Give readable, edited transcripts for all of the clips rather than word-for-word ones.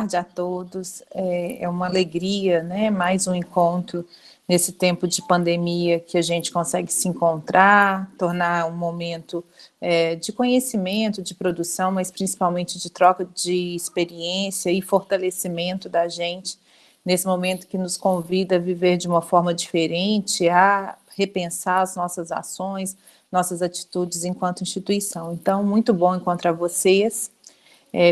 tarde a todos. É uma alegria, né? Mais um encontro nesse tempo de pandemia que a gente consegue se encontrar, tornar um momento de conhecimento, de produção, mas principalmente de troca de experiência e fortalecimento da gente nesse momento que nos convida a viver de uma forma diferente, a repensar as nossas ações, nossas atitudes enquanto instituição. Então, muito bom encontrar vocês.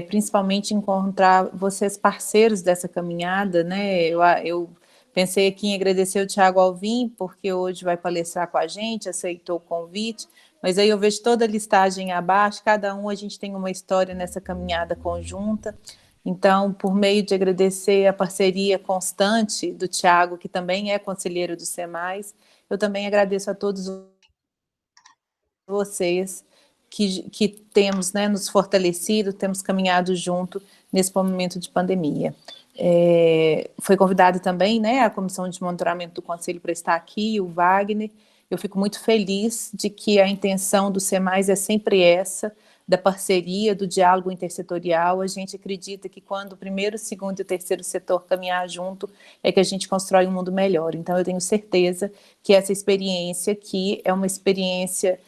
Principalmente encontrar vocês parceiros dessa caminhada, né? Eu pensei aqui em agradecer o Tiago Alvim, porque hoje vai palestrar com a gente, aceitou o convite, mas aí eu vejo toda a listagem abaixo, cada um a gente tem uma história nessa caminhada conjunta. Então, por meio de agradecer a parceria constante do Tiago, que também é conselheiro do SEMAIS, eu também agradeço a todos vocês que temos, né, nos fortalecido, temos caminhado junto nesse momento de pandemia. Foi convidado também, né, a Comissão de Monitoramento do Conselho para estar aqui, o Wagner. Eu fico muito feliz de que a intenção do SEMAIS é sempre essa, da parceria, do diálogo intersetorial. A gente acredita que quando o primeiro, o segundo e o terceiro setor caminhar junto, é que a gente constrói um mundo melhor. Então, eu tenho certeza que essa experiência aqui é uma experiência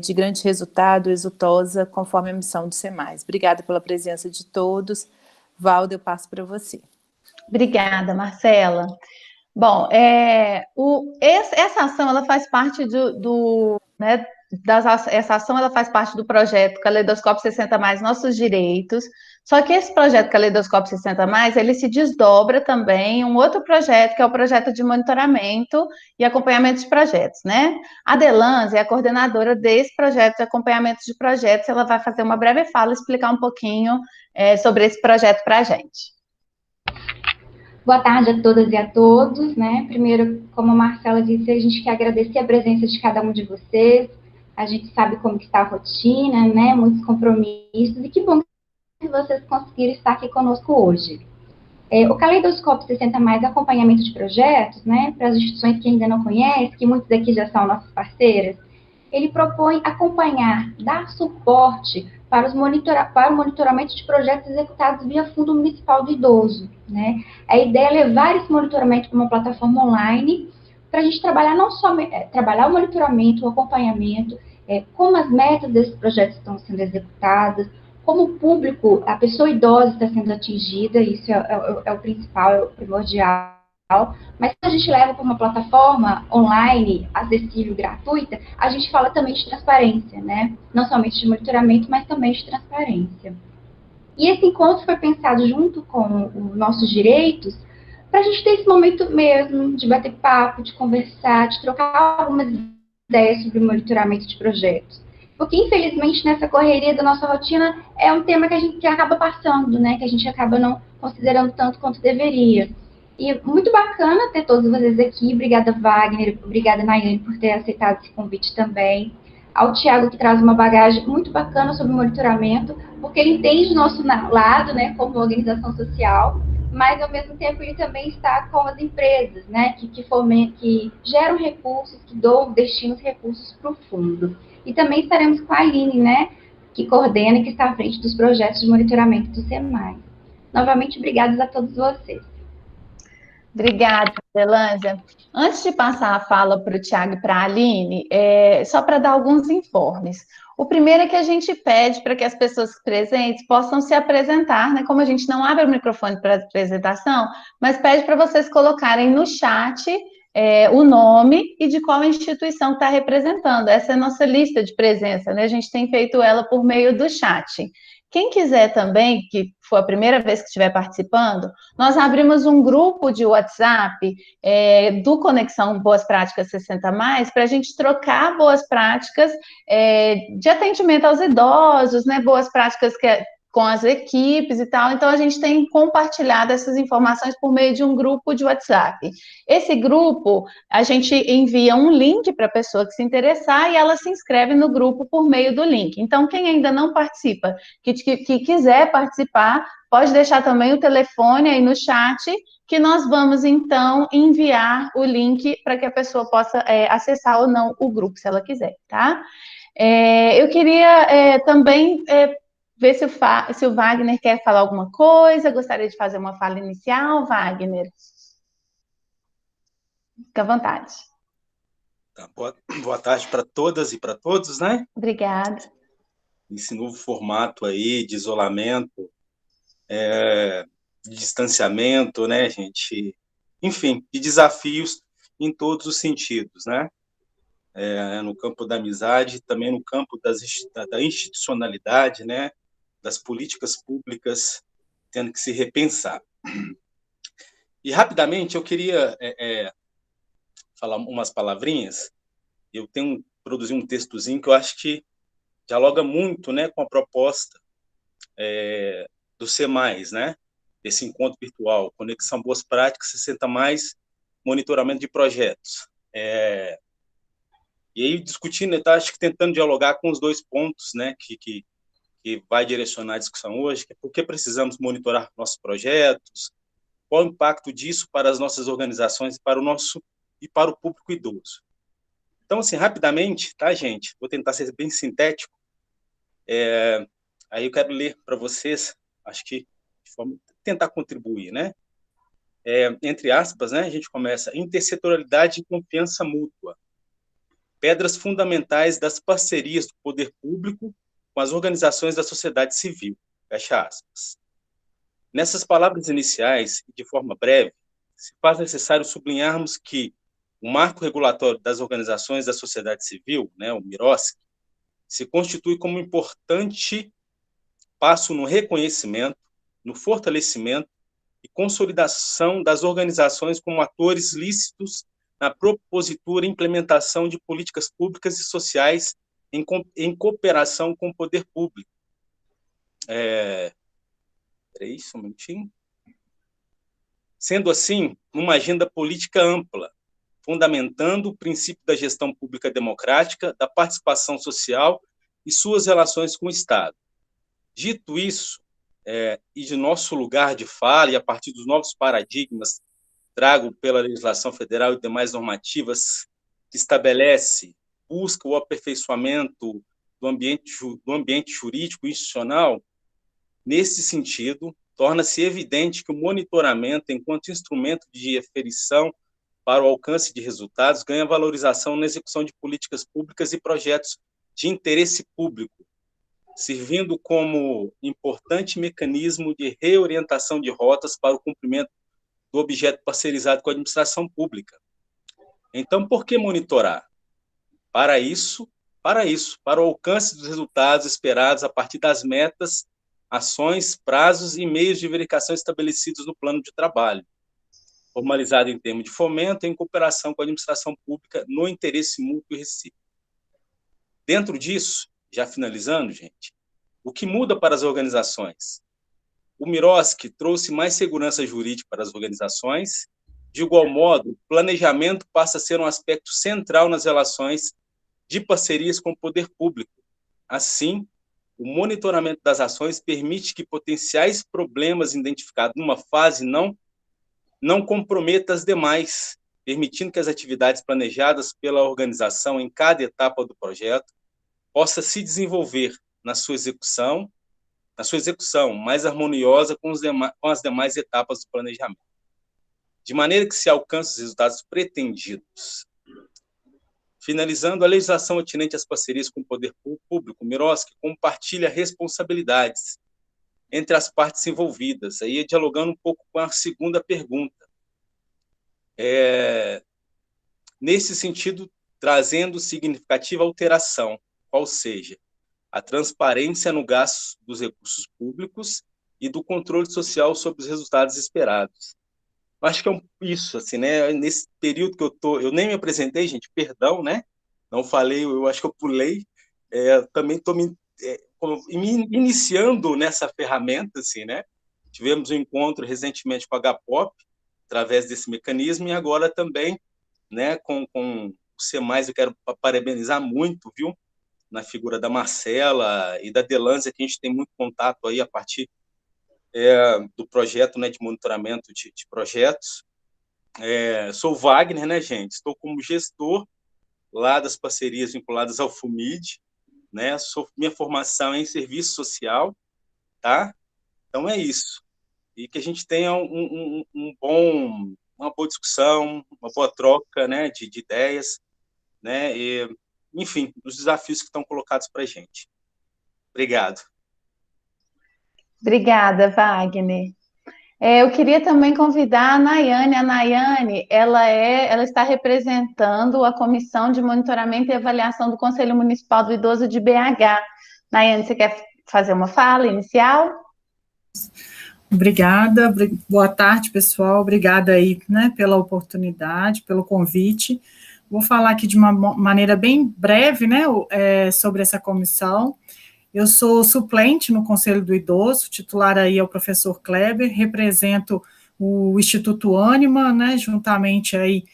de grande resultado, exitosa, conforme a missão do SEMAIS. Obrigada pela presença de todos. Valda, eu passo para você. Obrigada, Marcela. Bom, essa ação ela faz parte essa ação ela faz parte do projeto Caleidoscópio 60 Mais Nossos Direitos. Só que esse projeto Caleidoscópio 60 Mais, ele se desdobra também em um outro projeto, que é o projeto de monitoramento e acompanhamento de projetos, né? A Delanze é a coordenadora desse projeto de acompanhamento de projetos. Ela vai fazer uma breve fala, explicar um pouquinho sobre esse projeto para a gente. Boa tarde a todas e a todos, né? Primeiro, como a Marcela disse, a gente quer agradecer a presença de cada um de vocês. A gente sabe como que está a rotina, né? Muitos compromissos, e que bom que vocês conseguiram estar aqui conosco hoje. O Caleidoscópio 60 Mais acompanhamento de projetos, né? Para as instituições que ainda não conhecem, que muitos daqui já são nossas parceiras, ele propõe acompanhar, dar suporte para o monitoramento de projetos executados via Fundo Municipal do Idoso, né? A ideia é levar esse monitoramento para uma plataforma online, para a gente trabalhar não só trabalhar o monitoramento, o acompanhamento, como as metas desses projetos estão sendo executadas, como o público, a pessoa idosa está sendo atingida, isso é o principal, é o primordial. Mas quando a gente leva para uma plataforma online, acessível, gratuita, a gente fala também de transparência, né? Não somente de monitoramento, mas também de transparência. E esse encontro foi pensado junto com os nossos direitos, para a gente ter esse momento mesmo de bater papo, de conversar, de trocar algumas ideias sobre o monitoramento de projetos. Porque, infelizmente, nessa correria da nossa rotina, é um tema que a gente acaba passando, né? Que a gente acaba não considerando tanto quanto deveria. E muito bacana ter todos vocês aqui. Obrigada, Wagner. Obrigada, Nayane, por ter aceitado esse convite também. Ao Tiago, que traz uma bagagem muito bacana sobre monitoramento, porque ele entende o nosso lado, né, como organização social, mas, ao mesmo tempo, ele também está com as empresas, né, que geram recursos, que destinam os recursos para o fundo. E também estaremos com a Aline, né, que coordena e que está à frente dos projetos de monitoramento do SEMAIS. Novamente, obrigados a todos vocês. Obrigada, Delângela. Antes de passar a fala para o Tiago e para a Aline, só para dar alguns informes. O primeiro é que a gente pede para que as pessoas presentes possam se apresentar, né? Como a gente não abre o microfone para apresentação, mas pede para vocês colocarem no chat o nome e de qual instituição está representando. Essa é a nossa lista de presença, né? A gente tem feito ela por meio do chat. Quem quiser também, que for a primeira vez que estiver participando, nós abrimos um grupo de WhatsApp do Conexão Boas Práticas 60 Mais, para a gente trocar boas práticas de atendimento aos idosos, né, boas práticas com as equipes e tal. Então, a gente tem compartilhado essas informações por meio de um grupo de WhatsApp. Esse grupo, a gente envia um link para a pessoa que se interessar e ela se inscreve no grupo por meio do link. Então, quem ainda não participa, que quiser participar, pode deixar também o telefone aí no chat, que nós vamos, então, enviar o link para que a pessoa possa acessar ou não o grupo, se ela quiser, tá? Eu queria também ver se o Wagner quer falar alguma coisa, gostaria de fazer uma fala inicial, Wagner. Fica à vontade. Tá, boa tarde para todas e para todos, né? Obrigada. Esse novo formato aí de isolamento, de distanciamento, né, gente? Enfim, de desafios em todos os sentidos, né? No campo da amizade, também no campo da institucionalidade, né? Das políticas públicas tendo que se repensar. E, rapidamente, eu queria falar umas palavrinhas. Eu produzi um textozinho que eu acho que dialoga muito, né, com a proposta do C+, né, esse encontro virtual, Conexão Boas Práticas, 60 mais, monitoramento de projetos. E aí, discutindo, acho que tentando dialogar com os dois pontos, né, que vai direcionar a discussão hoje, que é por que precisamos monitorar nossos projetos, qual o impacto disso para as nossas organizações e para o público idoso. Então, assim, rapidamente, tá, gente? Vou tentar ser bem sintético. Aí eu quero ler para vocês, acho que de forma tentar contribuir, né? Entre aspas, né? A gente começa: intersetorialidade e confiança mútua, pedras fundamentais das parcerias do poder público com as organizações da sociedade civil. Fecha aspas. Nessas palavras iniciais, de forma breve, se faz necessário sublinharmos que o marco regulatório das organizações da sociedade civil, né, o MIROSC, se constitui como um importante passo no reconhecimento, no fortalecimento e consolidação das organizações como atores lícitos na propositura e implementação de políticas públicas e sociais em cooperação com o poder público. Peraí, só um minutinho. Sendo assim, uma agenda política ampla, fundamentando o princípio da gestão pública democrática, da participação social e suas relações com o Estado. Dito isso, e de nosso lugar de fala, e a partir dos novos paradigmas trago pela legislação federal e demais normativas que estabelece, busca o aperfeiçoamento do ambiente jurídico e institucional, nesse sentido, torna-se evidente que o monitoramento, enquanto instrumento de aferição para o alcance de resultados, ganha valorização na execução de políticas públicas e projetos de interesse público, servindo como importante mecanismo de reorientação de rotas para o cumprimento do objeto parcerizado com a administração pública. Então, por que monitorar? Para o alcance dos resultados esperados a partir das metas, ações, prazos e meios de verificação estabelecidos no plano de trabalho, formalizado em termos de fomento em cooperação com a administração pública no interesse mútuo e recíproco. Dentro disso, já finalizando, gente, o que muda para as organizações? O MIROSC trouxe mais segurança jurídica para as organizações. De igual modo, o planejamento passa a ser um aspecto central nas relações de parcerias com o poder público. Assim, o monitoramento das ações permite que potenciais problemas identificados numa fase não comprometa as demais, permitindo que as atividades planejadas pela organização em cada etapa do projeto possa se desenvolver na sua execução mais harmoniosa com as demais etapas do planejamento, de maneira que se alcance os resultados pretendidos. Finalizando, a legislação atinente às parcerias com o poder público, o MIROSC compartilha responsabilidades entre as partes envolvidas, aí dialogando um pouco com a segunda pergunta. Nesse sentido, trazendo significativa alteração, qual seja, a transparência no gasto dos recursos públicos e do controle social sobre os resultados esperados. Acho que é isso, assim, né? Nesse período que eu nem me apresentei, gente, perdão, né? Não falei, eu acho que eu pulei. Também estou me iniciando nessa ferramenta, assim, né? Tivemos um encontro recentemente com a HPOP, através desse mecanismo, e agora também, né, com o C+, eu quero parabenizar muito, viu? Na figura da Marcela e da Delância, que a gente tem muito contato aí a partir do projeto, né, de monitoramento de projetos. Sou Wagner, né, gente? Estou como gestor lá das parcerias vinculadas ao FUMID, né? Minha formação é em serviço social, tá? Então é isso. E que a gente tenha uma boa discussão, uma boa troca, né, de ideias, né, e, enfim, dos desafios que estão colocados para a gente. Obrigado. Obrigada, Wagner. Eu queria também convidar a Nayane. A Nayane, ela está representando a Comissão de Monitoramento e Avaliação do Conselho Municipal do Idoso de BH. Nayane, você quer fazer uma fala inicial? Obrigada, boa tarde, pessoal. Obrigada aí, né, pela oportunidade, pelo convite. Vou falar aqui de uma maneira bem breve, né, sobre essa comissão. Eu sou suplente no Conselho do Idoso, titular aí é o professor Kleber, represento o Instituto Ânima, né, juntamente aí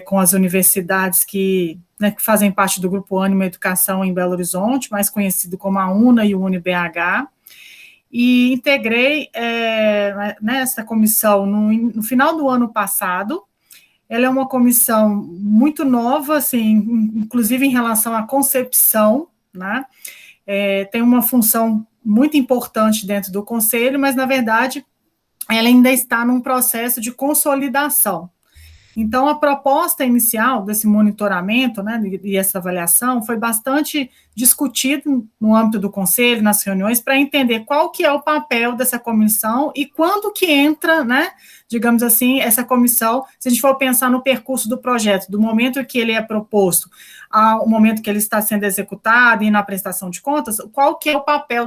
com as universidades que fazem parte do Grupo Ânima Educação em Belo Horizonte, mais conhecido como a UNA e o UniBH, e integrei nessa comissão no final do ano passado. Ela é uma comissão muito nova, assim, inclusive em relação à concepção, né? Tem uma função muito importante dentro do conselho, mas, na verdade, ela ainda está num processo de consolidação. Então, a proposta inicial desse monitoramento, né, e essa avaliação foi bastante discutida no âmbito do conselho, nas reuniões, para entender qual que é o papel dessa comissão e quando que entra, né, digamos assim, essa comissão, se a gente for pensar no percurso do projeto, do momento que ele é proposto ao momento que ele está sendo executado e na prestação de contas, qual que é o papel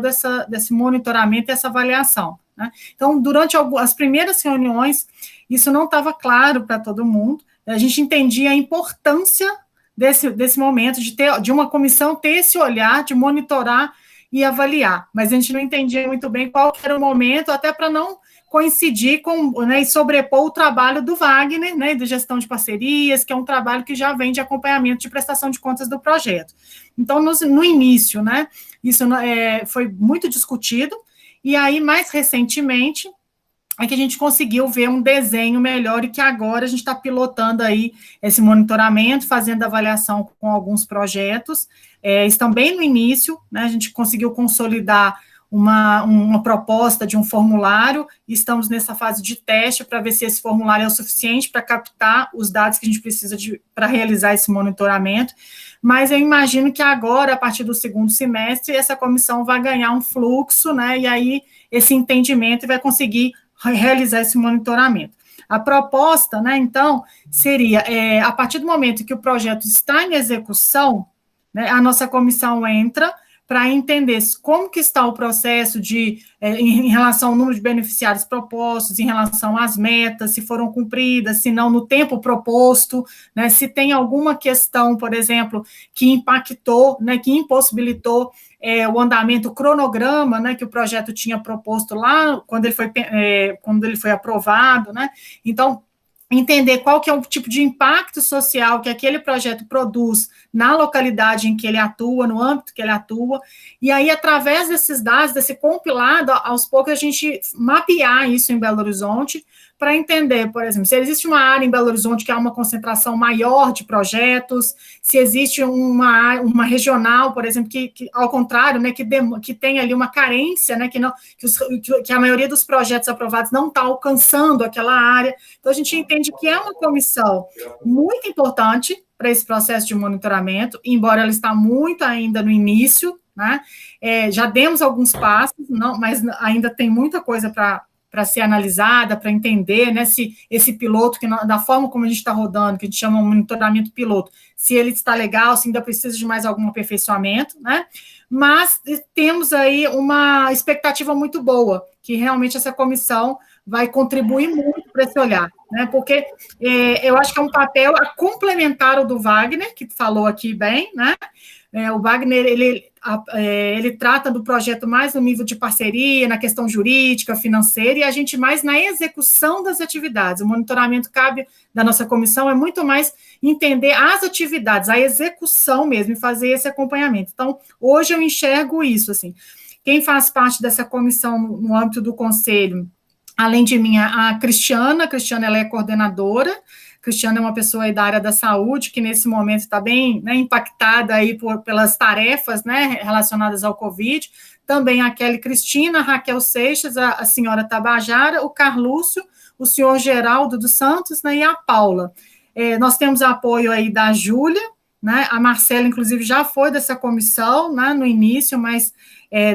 desse monitoramento e essa avaliação, né? Então, durante as primeiras reuniões, isso não estava claro para todo mundo, a gente entendia a importância desse momento, de uma comissão ter esse olhar de monitorar e avaliar, mas a gente não entendia muito bem qual era o momento, até para não coincidir com, né, e sobrepor o trabalho do Wagner, né, de gestão de parcerias, que é um trabalho que já vem de acompanhamento de prestação de contas do projeto. Então, no início, né, isso foi muito discutido, e aí, mais recentemente, é que a gente conseguiu ver um desenho melhor e que agora a gente está pilotando aí esse monitoramento, fazendo avaliação com alguns projetos, estão bem no início, né, a gente conseguiu consolidar uma proposta de um formulário, e estamos nessa fase de teste para ver se esse formulário é o suficiente para captar os dados que a gente precisa para realizar esse monitoramento, mas eu imagino que agora, a partir do segundo semestre, essa comissão vai ganhar um fluxo, né, e aí esse entendimento vai conseguir realizar esse monitoramento. A proposta, né, então, seria, a partir do momento que o projeto está em execução, né, a nossa comissão entra para entender como que está o processo em relação ao número de beneficiários propostos, em relação às metas, se foram cumpridas, se não no tempo proposto, né, se tem alguma questão, por exemplo, que impactou, né, que impossibilitou o andamento, o cronograma, né, que o projeto tinha proposto lá, quando ele foi aprovado, né, então, entender qual que é o tipo de impacto social que aquele projeto produz na localidade em que ele atua, no âmbito que ele atua, e aí, através desses dados, desse compilado, aos poucos a gente mapear isso em Belo Horizonte, para entender, por exemplo, se existe uma área em Belo Horizonte que há uma concentração maior de projetos, se existe uma regional, por exemplo, que ao contrário, né, que tem ali uma carência, né, que a maioria dos projetos aprovados não está alcançando aquela área. Então, a gente entende que é uma comissão muito importante para esse processo de monitoramento, embora ela está muito ainda no início, né, já demos alguns passos, mas ainda tem muita coisa para ser analisada, para entender, né, se esse piloto, da forma como a gente está rodando, que a gente chama de monitoramento piloto, se ele está legal, se ainda precisa de mais algum aperfeiçoamento, né, mas temos aí uma expectativa muito boa, que realmente essa comissão vai contribuir muito para esse olhar, né, porque eu acho que é um papel a complementar o do Wagner, que falou aqui bem, né, o Wagner, ele trata do projeto mais no nível de parceria, na questão jurídica, financeira, e a gente mais na execução das atividades. O monitoramento da nossa comissão é muito mais entender as atividades, a execução mesmo, e fazer esse acompanhamento. Então, hoje eu enxergo isso, assim. Quem faz parte dessa comissão no âmbito do conselho, além de mim, a Cristiana, ela é coordenadora. Cristiana é uma pessoa aí da área da saúde, que nesse momento está bem, né, impactada aí pelas tarefas, né, relacionadas ao Covid. também a Kelly Cristina, a Raquel Seixas, a senhora Tabajara, o Carlúcio, o senhor Geraldo dos Santos, né, e a Paula. Nós temos apoio aí da Júlia, né, a Marcela, inclusive, já foi dessa comissão, né, no início, mas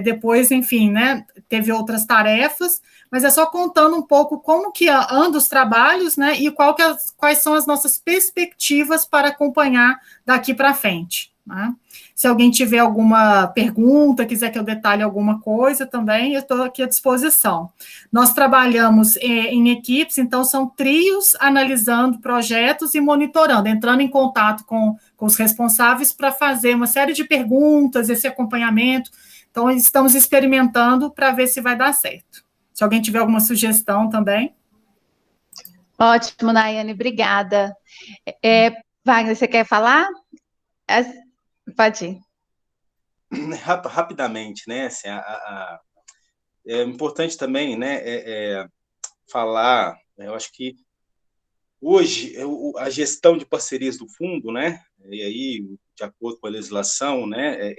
depois, enfim, né, teve outras tarefas, mas é só contando um pouco como que andam os trabalhos, né, e quais são as nossas perspectivas para acompanhar daqui para frente, né? Se alguém tiver alguma pergunta, quiser que eu detalhe alguma coisa também, eu estou aqui à disposição. Nós trabalhamos em equipes, então são trios analisando projetos e monitorando, entrando em contato com os responsáveis para fazer uma série de perguntas, esse acompanhamento. Então, estamos experimentando para ver se vai dar certo. Se alguém tiver alguma sugestão também. Ótimo, Nayane, obrigada. Wagner, você quer falar? Pode ir. Rapidamente, né? Assim, é importante também, né? Falar. Eu acho que hoje a gestão de parcerias do fundo, né? E aí, de acordo com a legislação, né?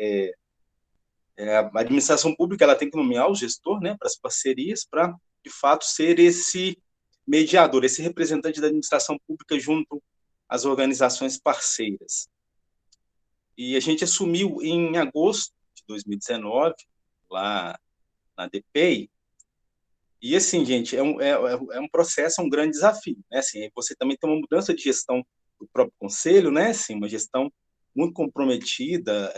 A administração pública ela tem que nomear o gestor, né? Para as parcerias, para de fato ser esse mediador, esse representante da administração pública junto às organizações parceiras. E a gente assumiu em agosto de 2019, lá na DPEI, e assim, gente, é um processo, é um grande desafio, né? Assim, você também tem uma mudança de gestão do próprio conselho, né? Assim, uma gestão muito comprometida,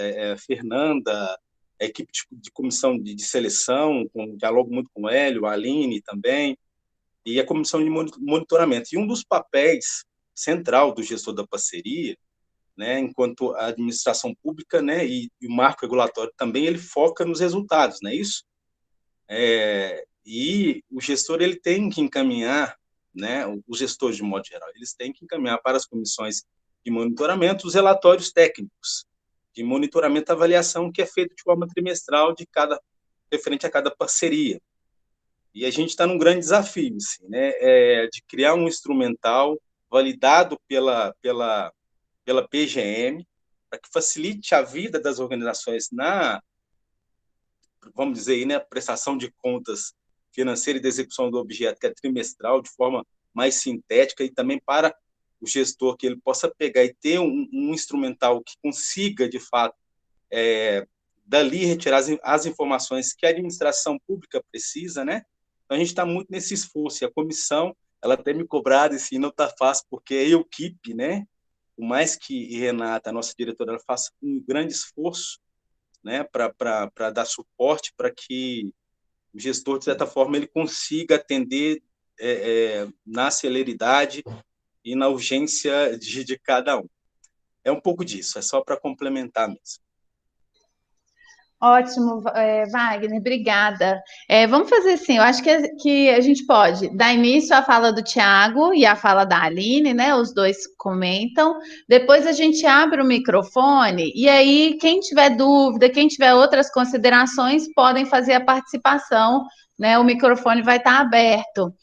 Fernanda, a equipe de comissão de seleção, com diálogo muito com o Hélio, a Aline também, e a comissão de monitoramento. E um dos papéis central do gestor da parceria, né, enquanto a administração pública, né, e o marco regulatório também, ele foca nos resultados, não é isso? E o gestor ele tem que encaminhar, né, os gestores de modo geral, eles têm que encaminhar para as comissões de monitoramento os relatórios técnicos de monitoramento e avaliação que é feito de forma trimestral referente a cada parceria. E a gente está num grande desafio, assim, né, de criar um instrumental validado pela PGM, para que facilite a vida das organizações vamos dizer aí, né, prestação de contas financeira e de execução do objeto, que é trimestral, de forma mais sintética, e também para o gestor, que ele possa pegar e ter um instrumental que consiga, de fato, dali retirar as informações que a administração pública precisa, né? Então, a gente está muito nesse esforço, e a comissão, ela tem me cobrado, assim, não está fácil, porque a equipe, né, por mais que Renata, a nossa diretora, ela faça um grande esforço, né, para dar suporte para que o gestor, de certa forma, ele consiga atender na celeridade e na urgência de cada um. É um pouco disso, é só para complementar mesmo. Ótimo, Wagner, obrigada. Vamos fazer assim, eu acho que a gente pode dar início à fala do Tiago e à fala da Aline, né? Os dois comentam. Depois a gente abre o microfone e aí quem tiver dúvida, quem tiver outras considerações, podem fazer a participação, né? O microfone vai estar aberto.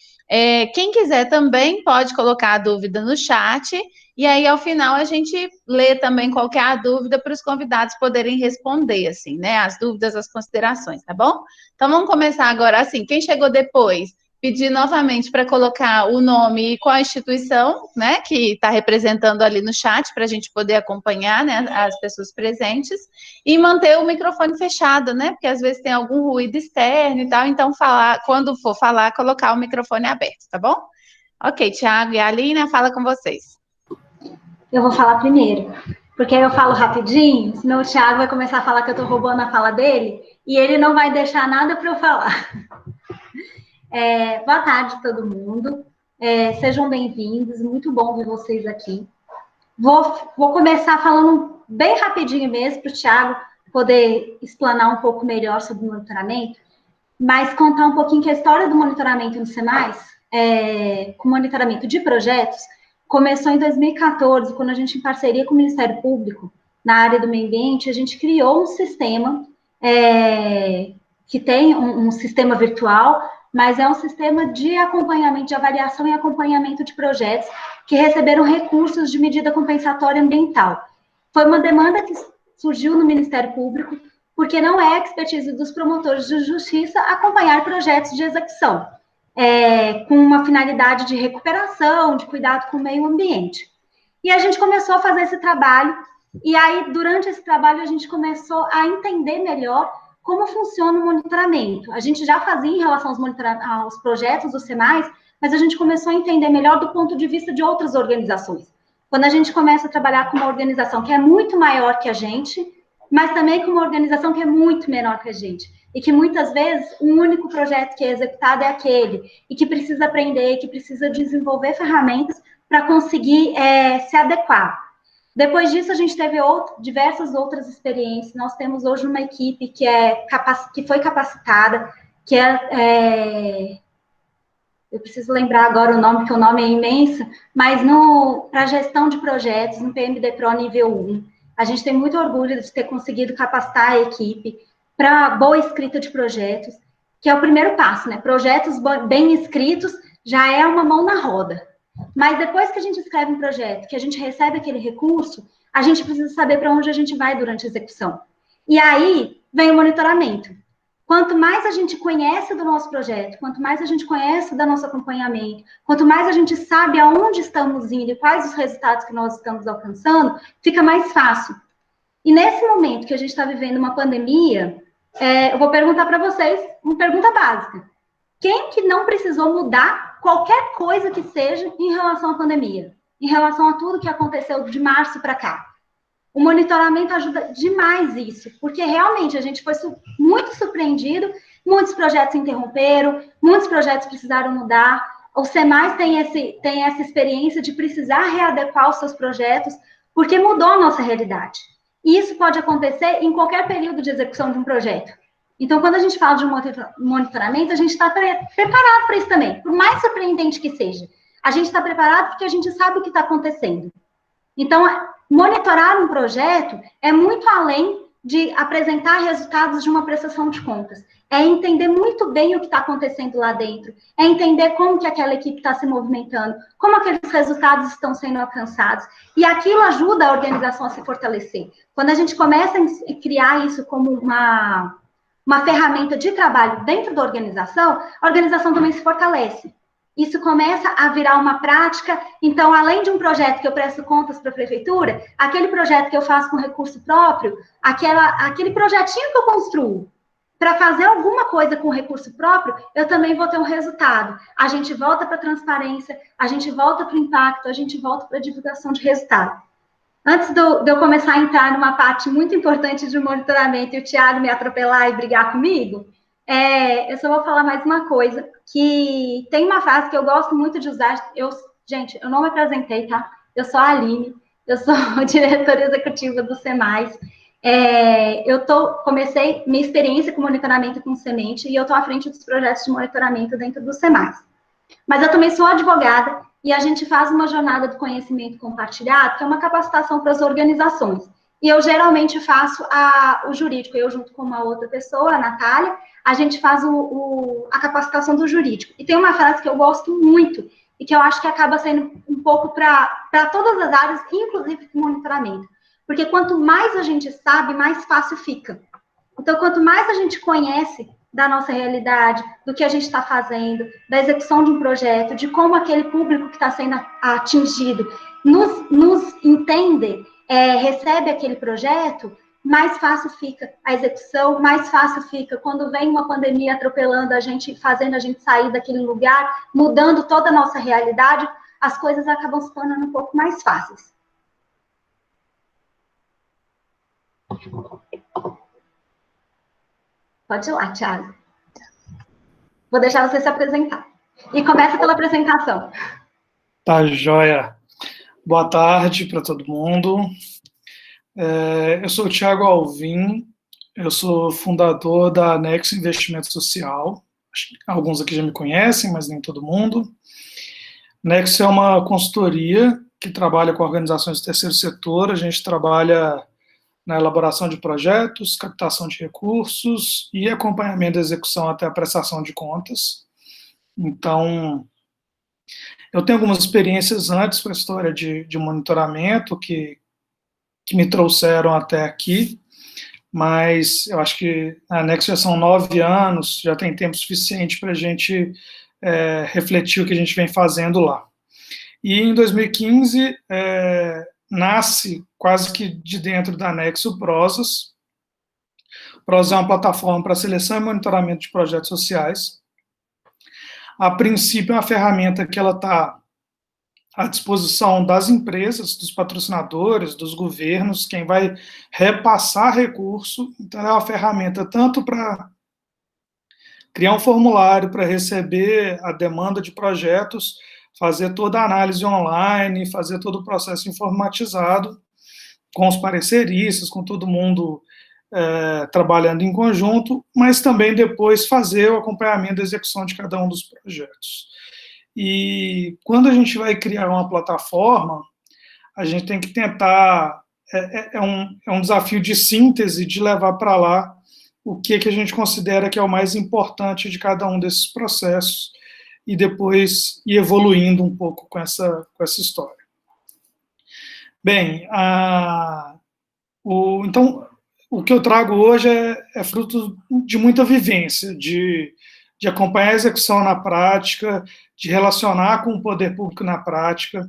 Quem quiser também pode colocar a dúvida no chat. E aí, ao final, a gente lê também qualquer dúvida para os convidados poderem responder, assim, né? As dúvidas, as considerações, tá bom? Então, vamos começar agora, assim, quem chegou depois, pedir novamente para colocar o nome e qual a instituição, né, que está representando ali no chat, para a gente poder acompanhar, né, as pessoas presentes, e manter o microfone fechado, né? Porque às vezes tem algum ruído externo e tal, então, quando for falar, colocar o microfone aberto, tá bom? Ok, Tiago e a Aline, fala com vocês. Eu vou falar primeiro, porque aí eu falo rapidinho, senão o Thiago vai começar a falar que eu estou roubando a fala dele, e ele não vai deixar nada para eu falar. Boa tarde, todo mundo. Sejam bem-vindos, muito bom ver vocês aqui. Vou começar falando bem rapidinho mesmo, para o Thiago poder explanar um pouco melhor sobre o monitoramento, mas contar um pouquinho que a história do monitoramento no Senais, com monitoramento de projetos, começou em 2014, quando a gente, em parceria com o Ministério Público, na área do meio ambiente, a gente criou um sistema que tem um sistema virtual, mas é um sistema de acompanhamento, de avaliação e acompanhamento de projetos que receberam recursos de medida compensatória ambiental. Foi uma demanda que surgiu no Ministério Público porque não é expertise dos promotores de justiça acompanhar projetos de execução, com uma finalidade de recuperação, de cuidado com o meio ambiente. E a gente começou a fazer esse trabalho, e aí, durante esse trabalho, a gente começou a entender melhor como funciona o monitoramento. A gente já fazia em relação aos projetos do SEMAIS, mas a gente começou a entender melhor do ponto de vista de outras organizações. Quando a gente começa a trabalhar com uma organização que é muito maior que a gente, mas também com uma organização que é muito menor que a gente, e que muitas vezes o único projeto que é executado é aquele, e que precisa aprender, que precisa desenvolver ferramentas para conseguir se adequar. Depois disso, a gente teve diversas outras experiências. Nós temos hoje uma equipe que foi capacitada, eu preciso lembrar agora o nome, porque o nome é imenso, mas para gestão de projetos, no PMD Pro nível 1. A gente tem muito orgulho de ter conseguido capacitar a equipe para boa escrita de projetos, que é o primeiro passo, né? Projetos bem escritos já é uma mão na roda. Mas depois que a gente escreve um projeto, que a gente recebe aquele recurso, a gente precisa saber para onde a gente vai durante a execução. E aí vem o monitoramento. Quanto mais a gente conhece do nosso projeto, quanto mais a gente conhece do nosso acompanhamento, quanto mais a gente sabe aonde estamos indo e quais os resultados que nós estamos alcançando, fica mais fácil. E nesse momento que a gente está vivendo uma pandemia, eu vou perguntar para vocês uma pergunta básica. Quem que não precisou mudar qualquer coisa que seja em relação à pandemia? Em relação a tudo que aconteceu de março para cá? O monitoramento ajuda demais isso, porque realmente a gente foi muito surpreendido, muitos projetos se interromperam, muitos projetos precisaram mudar, o SEMAIS tem essa experiência de precisar readequar os seus projetos, porque mudou a nossa realidade. E isso pode acontecer em qualquer período de execução de um projeto. Então, quando a gente fala de monitoramento, a gente está preparado para isso também, por mais surpreendente que seja. A gente está preparado porque a gente sabe o que está acontecendo. Então, monitorar um projeto é muito além de apresentar resultados de uma prestação de contas. É entender muito bem o que está acontecendo lá dentro, é entender como que aquela equipe está se movimentando, como aqueles resultados estão sendo alcançados. E aquilo ajuda a organização a se fortalecer. Quando a gente começa a criar isso como uma ferramenta de trabalho dentro da organização, a organização também se fortalece. Isso começa a virar uma prática. Então, além de um projeto que eu presto contas para a prefeitura, aquele projeto que eu faço com recurso próprio, aquele projetinho que eu construo para fazer alguma coisa com recurso próprio, eu também vou ter um resultado. A gente volta para a transparência, a gente volta para o impacto, a gente volta para a divulgação de resultado. Antes de eu começar a entrar numa parte muito importante de monitoramento e o Thiago me atropelar e brigar comigo, eu só vou falar mais uma coisa, que tem uma frase que eu gosto muito de usar. Gente, eu não me apresentei, tá? Eu sou a Aline, eu sou diretora executiva do SEMAIS. Comecei minha experiência com monitoramento com semente e eu estou à frente dos projetos de monitoramento dentro do SEMAIS. Mas eu também sou advogada e a gente faz uma jornada do conhecimento compartilhado, que é uma capacitação para as organizações. E eu geralmente faço o jurídico, eu junto com uma outra pessoa, a Natália, a gente faz a capacitação do jurídico. E tem uma frase que eu gosto muito e que eu acho que acaba sendo um pouco para todas as áreas, inclusive monitoramento. Porque quanto mais a gente sabe, mais fácil fica. Então, quanto mais a gente conhece da nossa realidade, do que a gente está fazendo, da execução de um projeto, de como aquele público que está sendo atingido nos entende, recebe aquele projeto, mais fácil fica a execução, mais fácil fica quando vem uma pandemia atropelando a gente, fazendo a gente sair daquele lugar, mudando toda a nossa realidade, as coisas acabam se tornando um pouco mais fáceis. Pode ir lá, Thiago. Vou deixar você se apresentar. E começa pela apresentação. Tá, joia. Boa tarde para todo mundo. Eu sou o Thiago Alvim, eu sou fundador da Nexo Investimento Social. Alguns aqui já me conhecem, mas nem todo mundo. Nexo é uma consultoria que trabalha com organizações do terceiro setor. A gente trabalha na elaboração de projetos, captação de recursos e acompanhamento da execução até a prestação de contas. Então, eu tenho algumas experiências antes com a história de monitoramento que me trouxeram até aqui, mas eu acho que a Nexo já são 9 anos, já tem tempo suficiente para a gente refletir o que a gente vem fazendo lá. E em 2015, nasce quase que de dentro da Nexo o Prosas. O Prosas é uma plataforma para seleção e monitoramento de projetos sociais. A princípio, é uma ferramenta que ela está à disposição das empresas, dos patrocinadores, dos governos, quem vai repassar recurso. Então, é uma ferramenta tanto para criar um formulário para receber a demanda de projetos, fazer toda a análise online, fazer todo o processo informatizado, com os pareceristas, com todo mundo trabalhando em conjunto, mas também depois fazer o acompanhamento da execução de cada um dos projetos. E quando a gente vai criar uma plataforma, a gente tem que tentar, é um desafio de síntese, de levar para lá o que a gente considera que é o mais importante de cada um desses processos, e depois ir evoluindo um pouco com essa história. Bem, então, o que eu trago hoje é fruto de muita vivência, de acompanhar a execução na prática, de relacionar com o poder público na prática.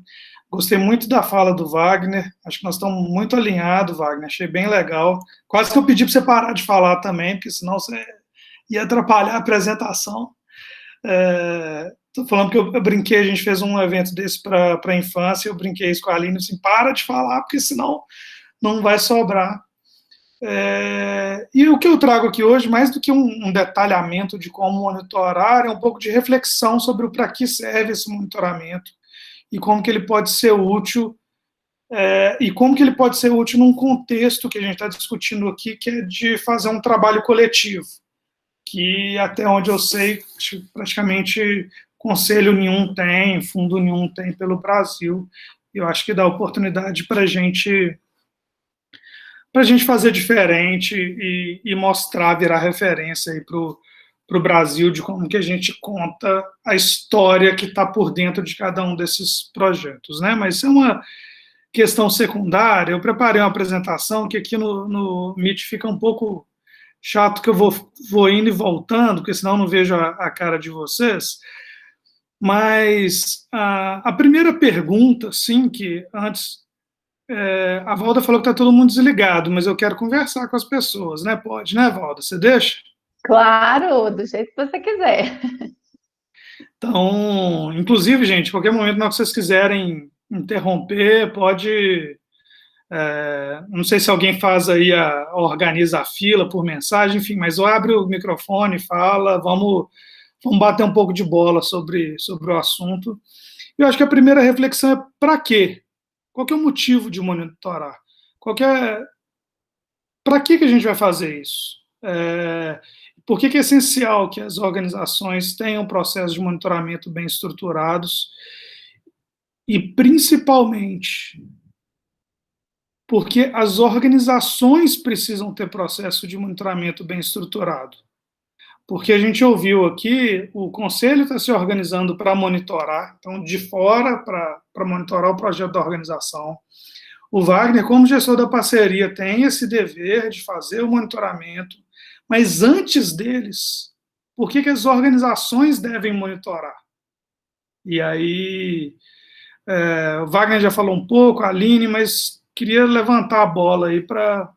Gostei muito da fala do Wagner, acho que nós estamos muito alinhados, Wagner, achei bem legal. Quase que eu pedi para você parar de falar também, porque senão você ia atrapalhar a apresentação. Estou falando que eu brinquei, a gente fez um evento desse para a infância, eu brinquei isso com a Aline, assim, para de falar, porque senão não vai sobrar. E o que eu trago aqui hoje, mais do que um detalhamento de como monitorar, é um pouco de reflexão sobre o para que serve esse monitoramento e como que ele pode ser útil, num contexto que a gente está discutindo aqui, que é de fazer um trabalho coletivo, que até onde eu sei, praticamente conselho nenhum tem, fundo nenhum tem pelo Brasil. Eu acho que dá oportunidade para a gente fazer diferente e mostrar, virar referência aí para o Brasil de como que a gente conta a história que está por dentro de cada um desses projetos, né? Mas isso é uma questão secundária. Eu preparei uma apresentação que aqui no Meet fica um pouco chato, que eu vou indo e voltando, porque senão eu não vejo a cara de vocês. Mas a primeira pergunta, sim, que antes... a Valda falou que está todo mundo desligado, mas eu quero conversar com as pessoas, né? Pode, né, Valda? Você deixa? Claro, do jeito que você quiser. Então, inclusive, gente, qualquer momento que vocês quiserem interromper, pode... não sei se alguém faz aí, organiza a fila por mensagem, enfim, mas abre o microfone, fala, vamos bater um pouco de bola sobre o assunto. Eu acho que a primeira reflexão é para quê? Qual que é o motivo de monitorar? Para que a gente vai fazer isso? Por que é essencial que as organizações tenham processos de monitoramento bem estruturados? E, principalmente, porque as organizações precisam ter processo de monitoramento bem estruturado. Porque a gente ouviu aqui, o Conselho está se organizando para monitorar, então, de fora, para monitorar o projeto da organização. O Wagner, como gestor da parceria, tem esse dever de fazer o monitoramento, mas antes deles, por que as organizações devem monitorar? E aí, o Wagner já falou um pouco, a Aline, mas queria levantar a bola aí para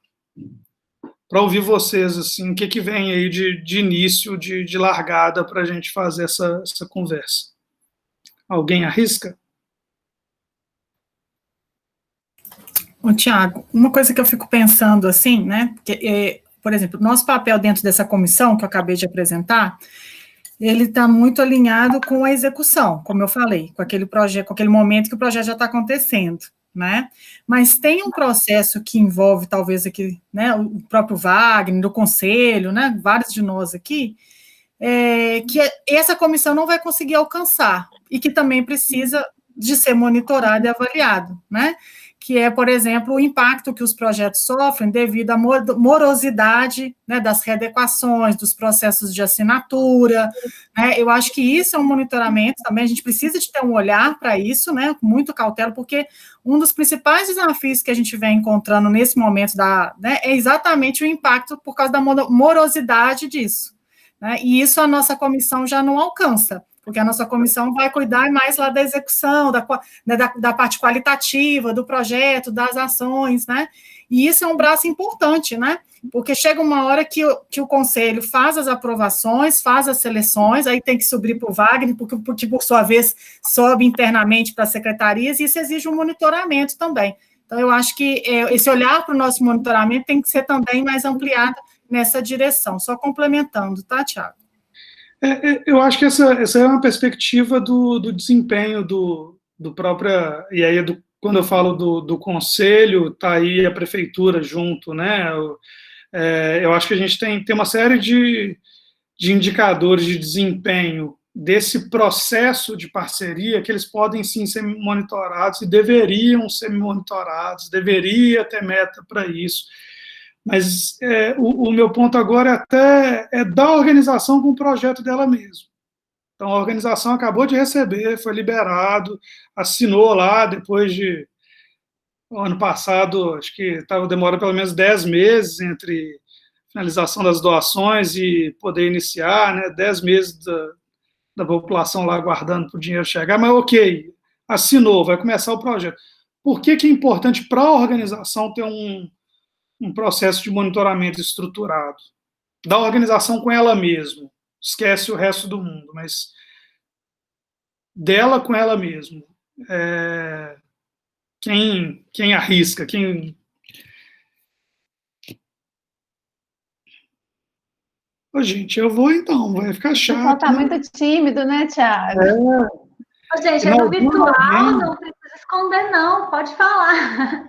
ouvir vocês, assim, o que vem aí de início, de largada, para a gente fazer essa conversa. Alguém arrisca? Tiago, uma coisa que eu fico pensando, assim, né, porque, por exemplo, nosso papel dentro dessa comissão, que eu acabei de apresentar, ele está muito alinhado com a execução, como eu falei, com aquele projeto, com aquele momento que o projeto já está acontecendo, né? Mas tem um processo que envolve, talvez, aqui, né, o próprio Wagner, do conselho, né, vários de nós aqui, que essa comissão não vai conseguir alcançar, e que também precisa de ser monitorado e avaliado, né? que é, por exemplo, o impacto que os projetos sofrem devido à morosidade, né, das readequações, dos processos de assinatura, né? Eu acho que isso é um monitoramento também, a gente precisa de ter um olhar para isso, né, com muito cautela, porque um dos principais desafios que a gente vem encontrando nesse momento né, é exatamente o impacto por causa da morosidade disso, né? E isso a nossa comissão já não alcança, porque a nossa comissão vai cuidar mais lá da execução, da parte qualitativa, do projeto, das ações, né? E isso é um braço importante, né? Porque chega uma hora que o conselho faz as aprovações, faz as seleções, aí tem que subir para o Wagner, porque, por sua vez, sobe internamente para as secretarias, e isso exige um monitoramento também. Então, eu acho que esse olhar para o nosso monitoramento tem que ser também mais ampliado nessa direção. Só complementando, tá, Tiago? Eu acho que essa é uma perspectiva do desempenho do próprio, e aí quando eu falo do conselho, está aí a prefeitura junto, né? Eu acho que a gente tem uma série de indicadores de desempenho desse processo de parceria que eles podem sim ser monitorados e deveriam ser monitorados, deveria ter meta para isso. Mas o meu ponto agora até é da organização com o projeto dela mesma. Então, a organização acabou de receber, foi liberado, assinou lá, depois de, ano passado, acho que demora pelo menos 10 meses entre finalização das doações e poder iniciar, né, 10 meses da população lá aguardando para o dinheiro chegar, mas ok, assinou, vai começar o projeto. Por que é importante para a organização ter um processo de monitoramento estruturado, da organização com ela mesma, esquece o resto do mundo, mas dela com ela mesma. Quem arrisca, Ô, gente, eu vou então, vai ficar chato. O pessoal está muito tímido, né, Tiago? Ô, gente, é no virtual, não precisa esconder, não, pode falar.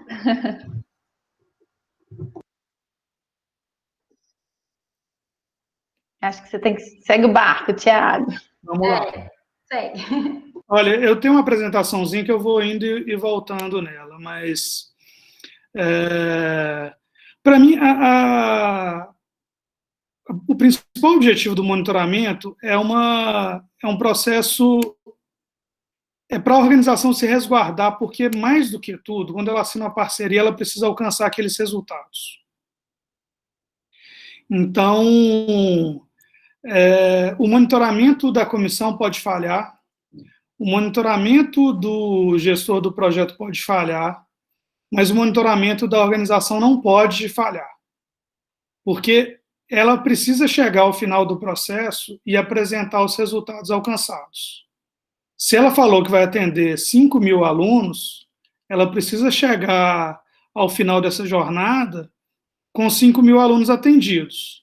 Acho que você tem que segue o barco, Tiago. Vamos lá. Segue. Olha, eu tenho uma apresentaçãozinha que eu vou indo e voltando nela, mas para mim o principal objetivo do monitoramento é um processo para a organização se resguardar, porque mais do que tudo, quando ela assina uma parceria, ela precisa alcançar aqueles resultados. Então, o monitoramento da comissão pode falhar, o monitoramento do gestor do projeto pode falhar, mas o monitoramento da organização não pode falhar, porque ela precisa chegar ao final do processo e apresentar os resultados alcançados. Se ela falou que vai atender 5.000 alunos, ela precisa chegar ao final dessa jornada com 5.000 alunos atendidos.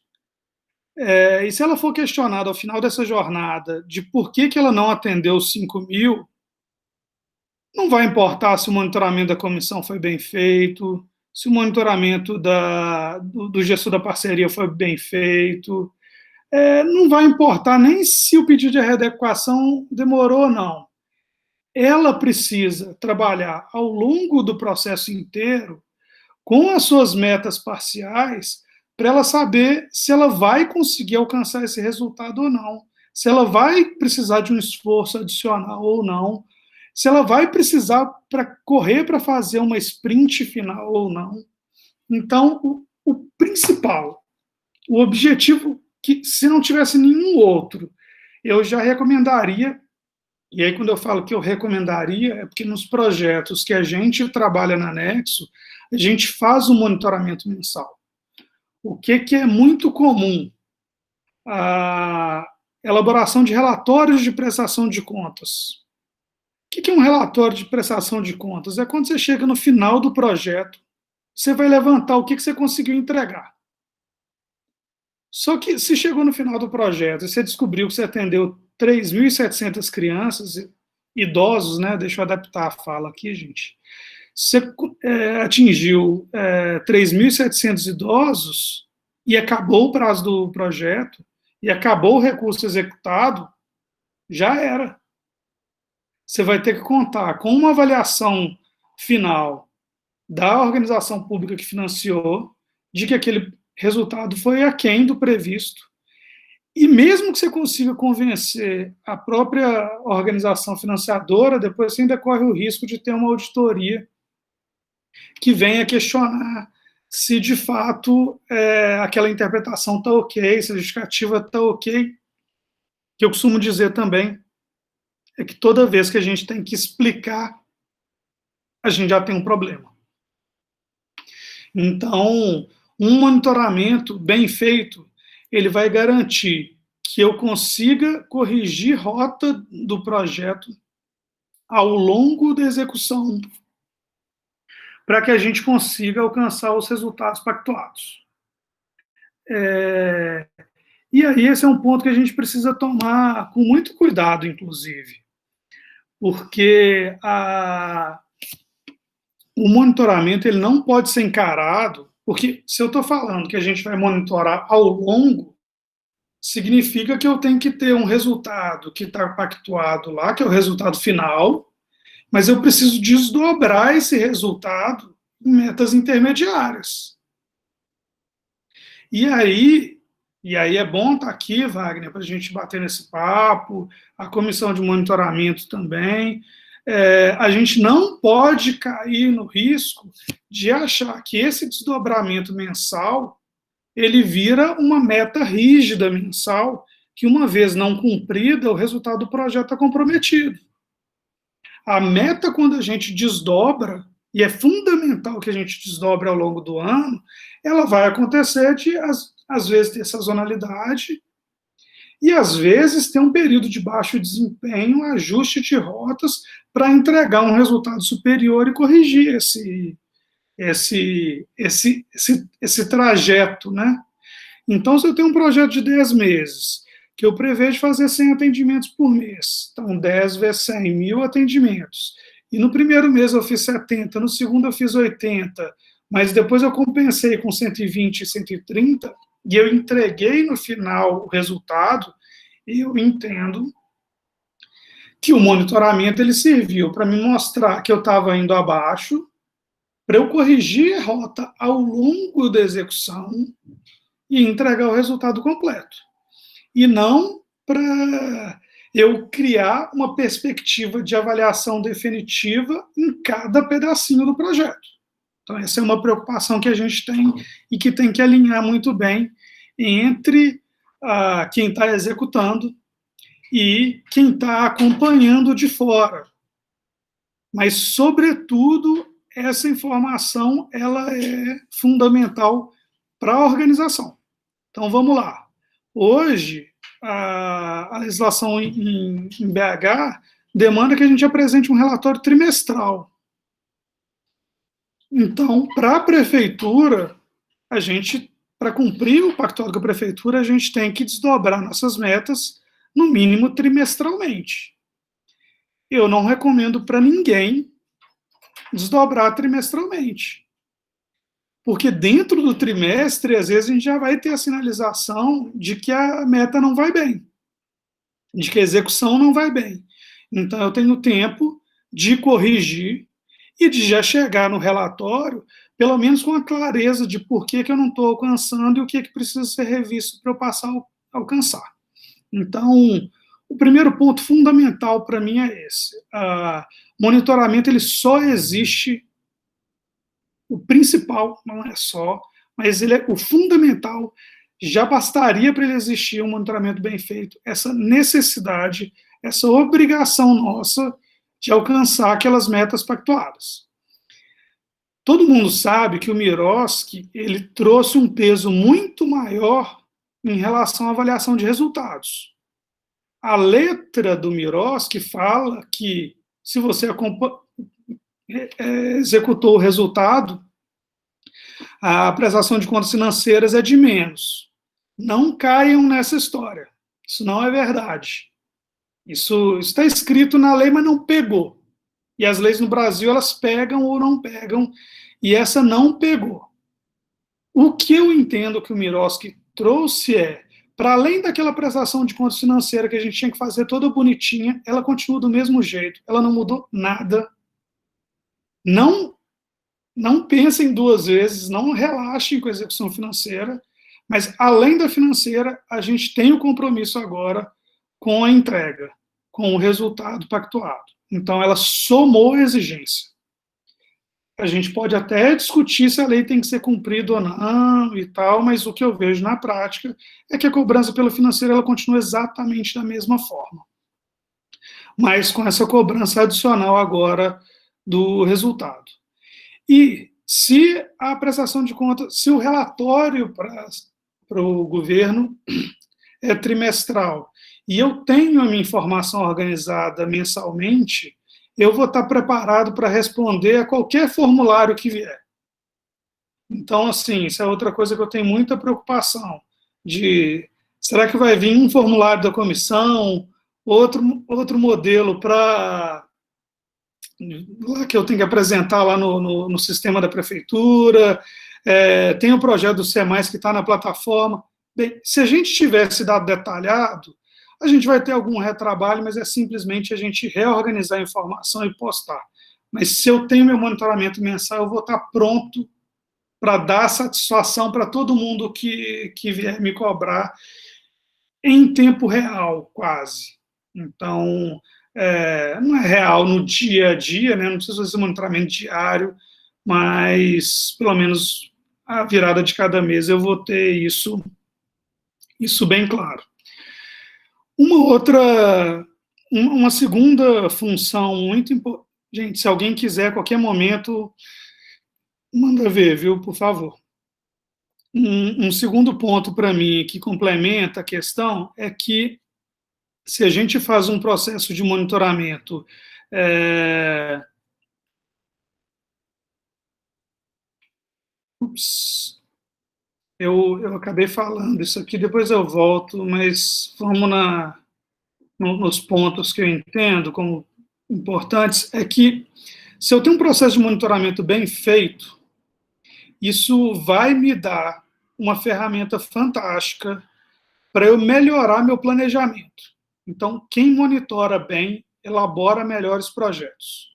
E se ela for questionada ao final dessa jornada de por que ela não atendeu os 5.000, não vai importar se o monitoramento da comissão foi bem feito, se o monitoramento do gestor da parceria foi bem feito, não vai importar nem se o pedido de readequação demorou ou não. Ela precisa trabalhar ao longo do processo inteiro com as suas metas parciais para ela saber se ela vai conseguir alcançar esse resultado ou não, se ela vai precisar de um esforço adicional ou não, se ela vai precisar correr para fazer uma sprint final ou não. Então, o principal, o objetivo, que se não tivesse nenhum outro, eu já recomendaria, e aí quando eu falo que eu recomendaria, é porque nos projetos que a gente trabalha na Nexo, a gente faz um monitoramento mensal. O que é muito comum? A elaboração de relatórios de prestação de contas. O que é um relatório de prestação de contas? É quando você chega no final do projeto, você vai levantar o que você conseguiu entregar. Só que se chegou no final do projeto e você descobriu que você atendeu 3.700 crianças, idosos, né? Deixa eu adaptar a fala aqui, gente. Você atingiu 3.700 idosos e acabou o prazo do projeto e acabou o recurso executado, já era. Você vai ter que contar com uma avaliação final da organização pública que financiou, de que aquele resultado foi aquém do previsto. E mesmo que você consiga convencer a própria organização financiadora, depois você ainda corre o risco de ter uma auditoria que venha questionar se de fato aquela interpretação está ok, se a justificativa está ok. Que eu costumo dizer também é que toda vez que a gente tem que explicar, a gente já tem um problema. Então, um monitoramento bem feito, ele vai garantir que eu consiga corrigir rota do projeto ao longo da execução, para que a gente consiga alcançar os resultados pactuados. E aí esse é um ponto que a gente precisa tomar com muito cuidado, inclusive, porque o monitoramento ele não pode ser encarado, porque se eu estou falando que a gente vai monitorar ao longo, significa que eu tenho que ter um resultado que está pactuado lá, que é o resultado final, mas eu preciso desdobrar esse resultado em metas intermediárias. E aí é bom estar aqui, Wagner, para a gente bater nesse papo, a comissão de monitoramento também. A gente não pode cair no risco de achar que esse desdobramento mensal ele vira uma meta rígida mensal, que uma vez não cumprida, o resultado do projeto está comprometido. A meta, quando a gente desdobra, e é fundamental que a gente desdobre ao longo do ano, ela vai acontecer de, às vezes, ter sazonalidade, e às vezes ter um período de baixo desempenho, ajuste de rotas, para entregar um resultado superior e corrigir esse trajeto, né? Então, se eu tenho um projeto de 10 meses, que eu prevejo fazer 100 atendimentos por mês, então 10 vezes 100, 1.000 atendimentos, e no primeiro mês eu fiz 70, no segundo eu fiz 80, mas depois eu compensei com 120 e 130, e eu entreguei no final o resultado, e eu entendo que o monitoramento ele serviu para me mostrar que eu estava indo abaixo, para eu corrigir a rota ao longo da execução e entregar o resultado completo. E não para eu criar uma perspectiva de avaliação definitiva em cada pedacinho do projeto. Então, essa é uma preocupação que a gente tem e que tem que alinhar muito bem entre quem está executando e quem está acompanhando de fora. Mas, sobretudo, essa informação ela é fundamental para a organização. Então, vamos lá. Hoje, a legislação em BH demanda que a gente apresente um relatório trimestral. Então, para a prefeitura, para cumprir o pactuado com a prefeitura, a gente tem que desdobrar nossas metas, no mínimo trimestralmente. Eu não recomendo para ninguém desdobrar trimestralmente. Porque dentro do trimestre, às vezes, a gente já vai ter a sinalização de que a meta não vai bem, de que a execução não vai bem. Então, eu tenho tempo de corrigir e de já chegar no relatório, pelo menos com a clareza de por que eu não estou alcançando e o que precisa ser revisto para eu passar a alcançar. Então, o primeiro ponto fundamental para mim é esse. Monitoramento ele só existe, o principal, não é só, mas ele é o fundamental, já bastaria para ele existir um monitoramento bem feito, essa necessidade, essa obrigação nossa de alcançar aquelas metas pactuadas. Todo mundo sabe que o Miroski, ele trouxe um peso muito maior em relação à avaliação de resultados. A letra do Miroski fala que se você executou o resultado, a prestação de contas financeiras é de menos. Não caiam nessa história. Isso não é verdade. Isso está escrito na lei, mas não pegou. E as leis no Brasil, elas pegam ou não pegam, e essa não pegou. O que eu entendo que o Miroski trouxe para além daquela prestação de contas financeira que a gente tinha que fazer toda bonitinha, ela continua do mesmo jeito, ela não mudou nada. Não não pensem duas vezes, não relaxem com a execução financeira, mas, além da financeira, a gente tem o compromisso agora com a entrega, com o resultado pactuado. Então, ela somou a exigência. A gente pode até discutir se a lei tem que ser cumprida ou não e tal, mas o que eu vejo na prática é que a cobrança pela financeira ela continua exatamente da mesma forma, mas com essa cobrança adicional agora do resultado. E se a prestação de contas, se o relatório para o governo é trimestral e eu tenho a minha informação organizada mensalmente, eu vou estar preparado para responder a qualquer formulário que vier. Então, assim, isso é outra coisa que eu tenho muita preocupação, de será que vai vir um formulário da comissão, outro modelo para que eu tenho que apresentar lá no sistema da prefeitura, tem o projeto do SEMAIS que está na plataforma. Bem, se a gente tivesse dado detalhado, a gente vai ter algum retrabalho, mas é simplesmente a gente reorganizar a informação e postar. Mas se eu tenho meu monitoramento mensal, eu vou estar pronto para dar satisfação para todo mundo que vier me cobrar em tempo real, quase. Então, não é real no dia a dia, né? Não precisa fazer monitoramento diário, mas pelo menos a virada de cada mês eu vou ter isso bem claro. Uma segunda função muito importante, gente, se alguém quiser, a qualquer momento, manda ver, viu, por favor. Um segundo ponto para mim que complementa a questão é que se a gente faz um processo de monitoramento eu acabei falando isso aqui, depois eu volto, mas vamos nos pontos que eu entendo como importantes, é que se eu tenho um processo de monitoramento bem feito, isso vai me dar uma ferramenta fantástica para eu melhorar meu planejamento. Então, quem monitora bem, elabora melhores projetos.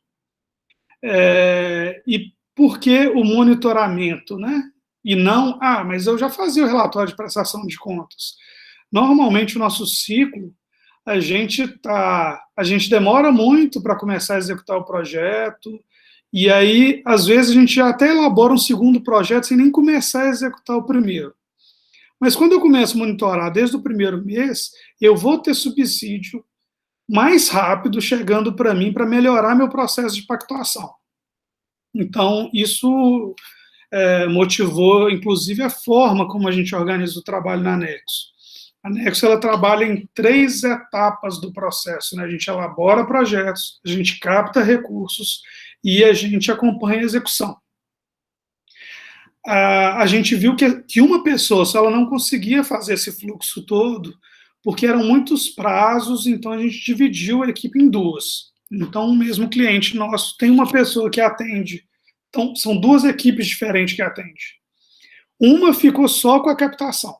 E por que o monitoramento, né? E não, mas eu já fazia o relatório de prestação de contas. Normalmente, o nosso ciclo, a gente demora muito para começar a executar o projeto, e aí, às vezes, a gente já até elabora um segundo projeto sem nem começar a executar o primeiro. Mas quando eu começo a monitorar desde o primeiro mês, eu vou ter subsídio mais rápido chegando para mim para melhorar meu processo de pactuação. Então, isso motivou, inclusive, a forma como a gente organiza o trabalho na Nexo. A Nexo ela trabalha em 3 etapas do processo, né? A gente elabora projetos, a gente capta recursos e a gente acompanha a execução. A gente viu que uma pessoa, se ela não conseguia fazer esse fluxo todo, porque eram muitos prazos, então a gente dividiu a equipe em 2. Então, o mesmo cliente nosso tem uma pessoa que atende. Então, são 2 equipes diferentes que atendem. Uma ficou só com a captação,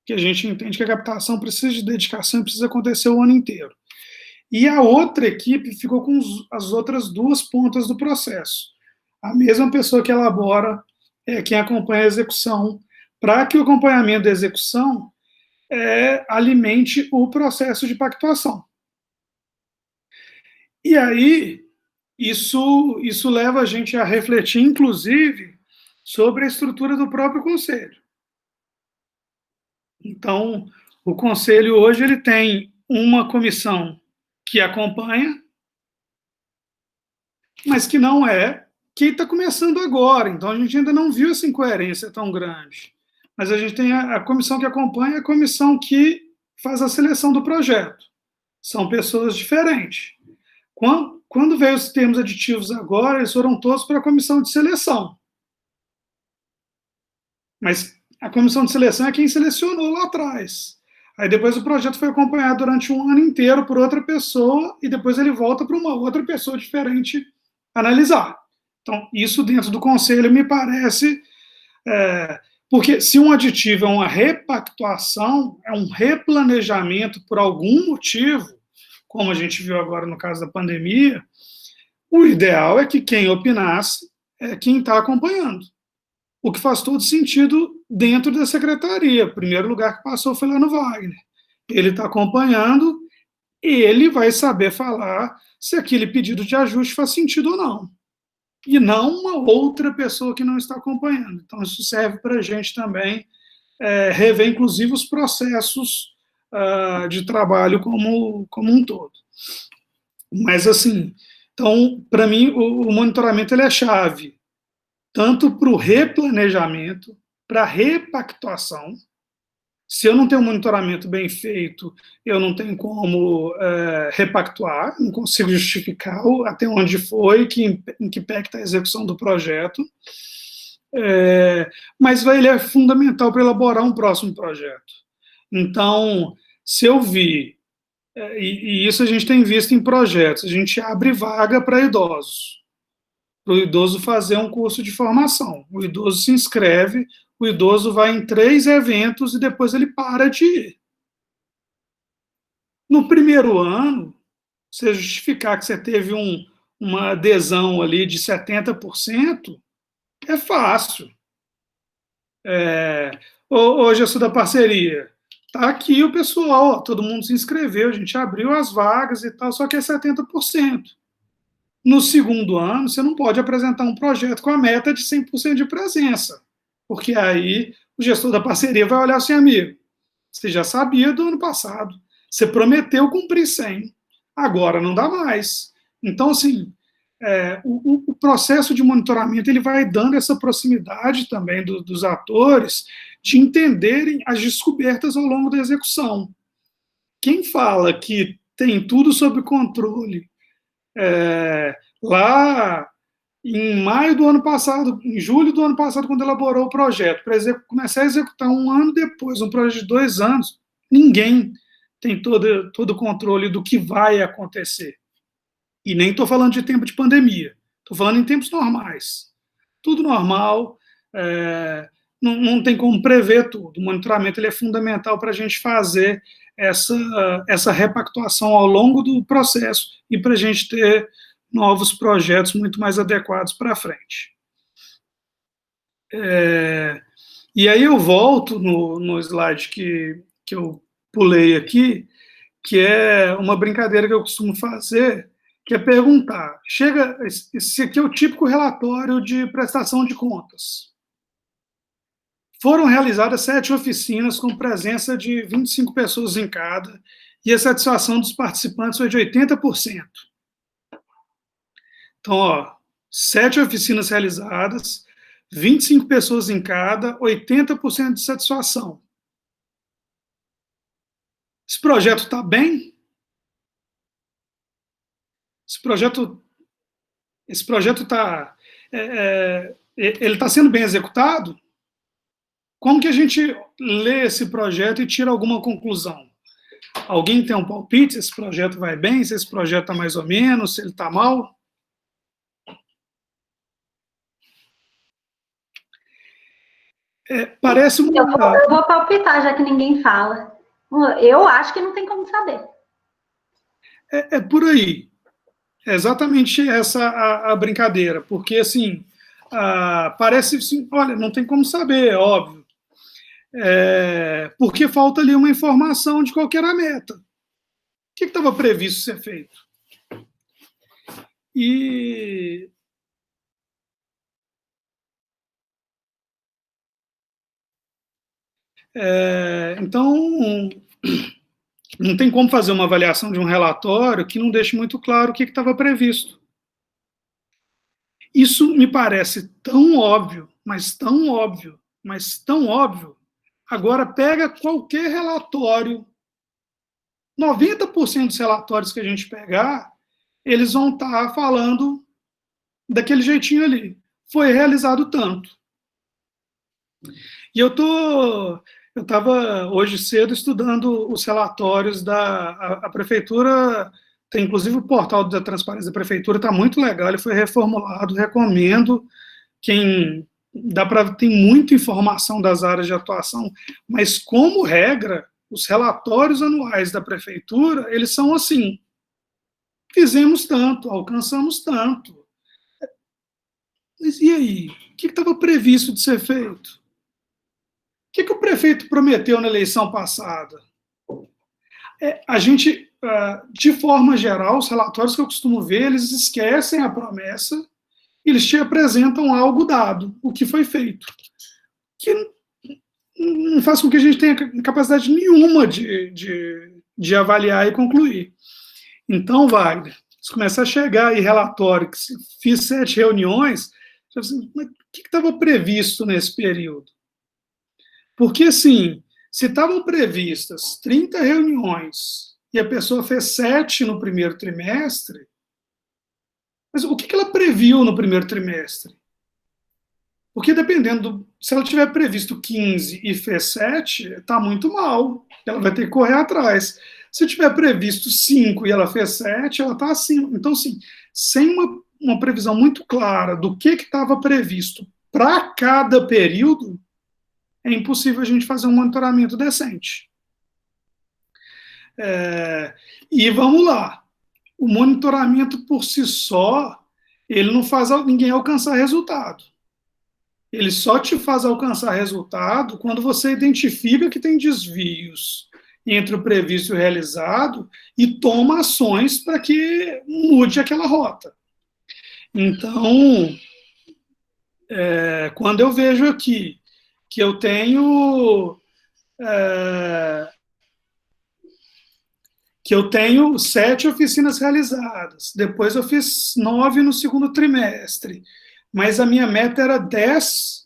que a gente entende que a captação precisa de dedicação e precisa acontecer o ano inteiro. E a outra equipe ficou com as outras 2 pontas do processo. A mesma pessoa que elabora quem acompanha a execução, para que o acompanhamento da execução alimente o processo de pactuação. E aí, isso leva a gente a refletir, inclusive, sobre a estrutura do próprio Conselho. Então, o Conselho hoje ele tem uma comissão que acompanha, mas que não é quem está começando agora. Então, a gente ainda não viu essa incoerência tão grande. Mas a gente tem a comissão que acompanha e a comissão que faz a seleção do projeto. São pessoas diferentes. Quando veio os termos aditivos agora, eles foram todos para a comissão de seleção. Mas a comissão de seleção é quem selecionou lá atrás. Aí depois o projeto foi acompanhado durante um ano inteiro por outra pessoa e depois ele volta para uma outra pessoa diferente analisar. Então, isso dentro do Conselho me parece... porque se um aditivo é uma repactuação, é um replanejamento por algum motivo, como a gente viu agora no caso da pandemia, o ideal é que quem opinasse é quem está acompanhando. O que faz todo sentido dentro da secretaria. O primeiro lugar que passou foi lá no Wagner. Ele está acompanhando, ele vai saber falar se aquele pedido de ajuste faz sentido ou não. E não uma outra pessoa que não está acompanhando. Então, isso serve para a gente também rever, inclusive, os processos de trabalho como um todo. Mas, assim, então, para mim, o monitoramento ele é chave, tanto para o replanejamento, para a repactuação. Se eu não tenho um monitoramento bem feito, eu não tenho como repactuar, não consigo justificar até onde foi, em que pé está a execução do projeto. Mas ele é fundamental para elaborar um próximo projeto. Então, se eu vi, e isso a gente tem visto em projetos, a gente abre vaga para idosos, para o idoso fazer um curso de formação. O idoso se inscreve, o idoso vai em 3 eventos e depois ele para de ir. No primeiro ano, você justificar que você teve uma adesão ali de 70%, é fácil. Hoje eu sou da parceria. Está aqui o pessoal, todo mundo se inscreveu, a gente abriu as vagas e tal, só que é 70%. No segundo ano, você não pode apresentar um projeto com a meta de 100% de presença, porque aí o gestor da parceria vai olhar assim, amigo, você já sabia do ano passado, você prometeu cumprir 100, agora não dá mais. Então, assim, o processo de monitoramento ele vai dando essa proximidade também dos atores de entenderem as descobertas ao longo da execução. Quem fala que tem tudo sob controle, lá em maio do ano passado, em julho do ano passado, quando elaborou o projeto, para começar a executar um ano depois, um projeto de 2 anos, ninguém tem todo o controle do que vai acontecer. E nem estou falando de tempo de pandemia, estou falando em tempos normais. Tudo normal, não tem como prever tudo. O monitoramento ele é fundamental para a gente fazer essa repactuação ao longo do processo e para a gente ter novos projetos muito mais adequados para frente. E aí eu volto no slide que eu pulei aqui, que é uma brincadeira que eu costumo fazer, que é perguntar, esse aqui é o típico relatório de prestação de contas. Foram realizadas 7 oficinas com presença de 25 pessoas em cada, e a satisfação dos participantes foi de 80%. Então, 7 oficinas realizadas, 25 pessoas em cada, 80% de satisfação. Esse projeto está bem? Esse projeto está ele está sendo bem executado? Como que a gente lê esse projeto e tira alguma conclusão? Alguém tem um palpite se esse projeto vai bem, se esse projeto está mais ou menos, se ele está mal? Parece uma... Eu vou palpitar, já que ninguém fala. Eu acho que não tem como saber. É por aí. É exatamente essa a brincadeira, porque, assim, parece assim, olha, não tem como saber, é óbvio. Porque falta ali uma informação de qual que era a meta. O que estava previsto ser feito? Então, não tem como fazer uma avaliação de um relatório que não deixe muito claro o que estava previsto. Isso me parece tão óbvio, mas tão óbvio, mas tão óbvio. Agora, pega qualquer relatório, 90% dos relatórios que a gente pegar, eles vão estar falando daquele jeitinho ali. Foi realizado tanto. E eu estava hoje cedo estudando os relatórios a prefeitura, tem inclusive o portal da transparência da prefeitura, está muito legal, ele foi reformulado, recomendo, tem muita informação das áreas de atuação, mas como regra, os relatórios anuais da prefeitura, eles são assim, fizemos tanto, alcançamos tanto. Mas e aí? O que estava previsto de ser feito? O que o prefeito prometeu na eleição passada? A gente, de forma geral, os relatórios que eu costumo ver, eles esquecem a promessa, eles te apresentam algo dado, o que foi feito, que não faz com que a gente tenha capacidade nenhuma de avaliar e concluir. Então, Wagner, se começar a chegar aí relatório que fiz 7 reuniões, mas o que estava previsto nesse período? Porque, assim, se estavam previstas 30 reuniões e a pessoa fez 7 no primeiro trimestre, mas o que ela previu no primeiro trimestre? Porque dependendo, se ela tiver previsto 15 e fez 7, está muito mal. Ela vai ter que correr atrás. Se tiver previsto 5 e ela fez 7, ela está acima. Então, assim, sem uma previsão muito clara do que estava previsto para cada período, é impossível a gente fazer um monitoramento decente. E vamos lá. O monitoramento por si só, ele não faz ninguém alcançar resultado. Ele só te faz alcançar resultado quando você identifica que tem desvios entre o previsto e o realizado e toma ações para que mude aquela rota. Então, quando eu vejo aqui que eu tenho 7 oficinas realizadas, depois eu fiz 9 no segundo trimestre, mas a minha meta era 10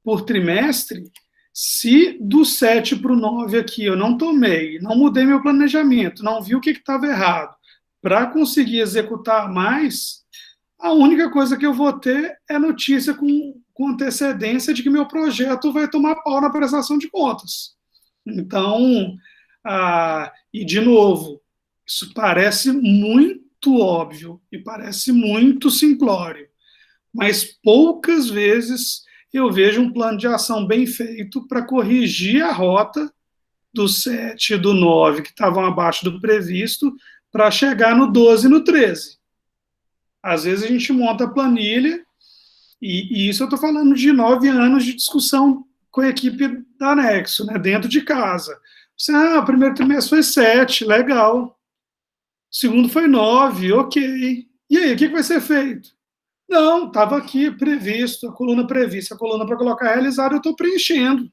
por trimestre. Se do 7 para o 9 aqui eu não tomei, não mudei meu planejamento, não vi o que estava errado, para conseguir executar mais, a única coisa que eu vou ter é notícia com antecedência de que meu projeto vai tomar pau na prestação de contas. Então, e de novo, isso parece muito óbvio e parece muito simplório, mas poucas vezes eu vejo um plano de ação bem feito para corrigir a rota do 7 e do 9, que estavam abaixo do previsto, para chegar no 12 e no 13. Às vezes a gente monta a planilha, e isso eu estou falando de 9 anos de discussão com a equipe da Nexo, né, dentro de casa. O primeiro trimestre foi 7, legal. O segundo foi 9, ok. E aí, o que vai ser feito? Não, estava aqui previsto, a coluna prevista, a coluna para colocar realizada, eu estou preenchendo.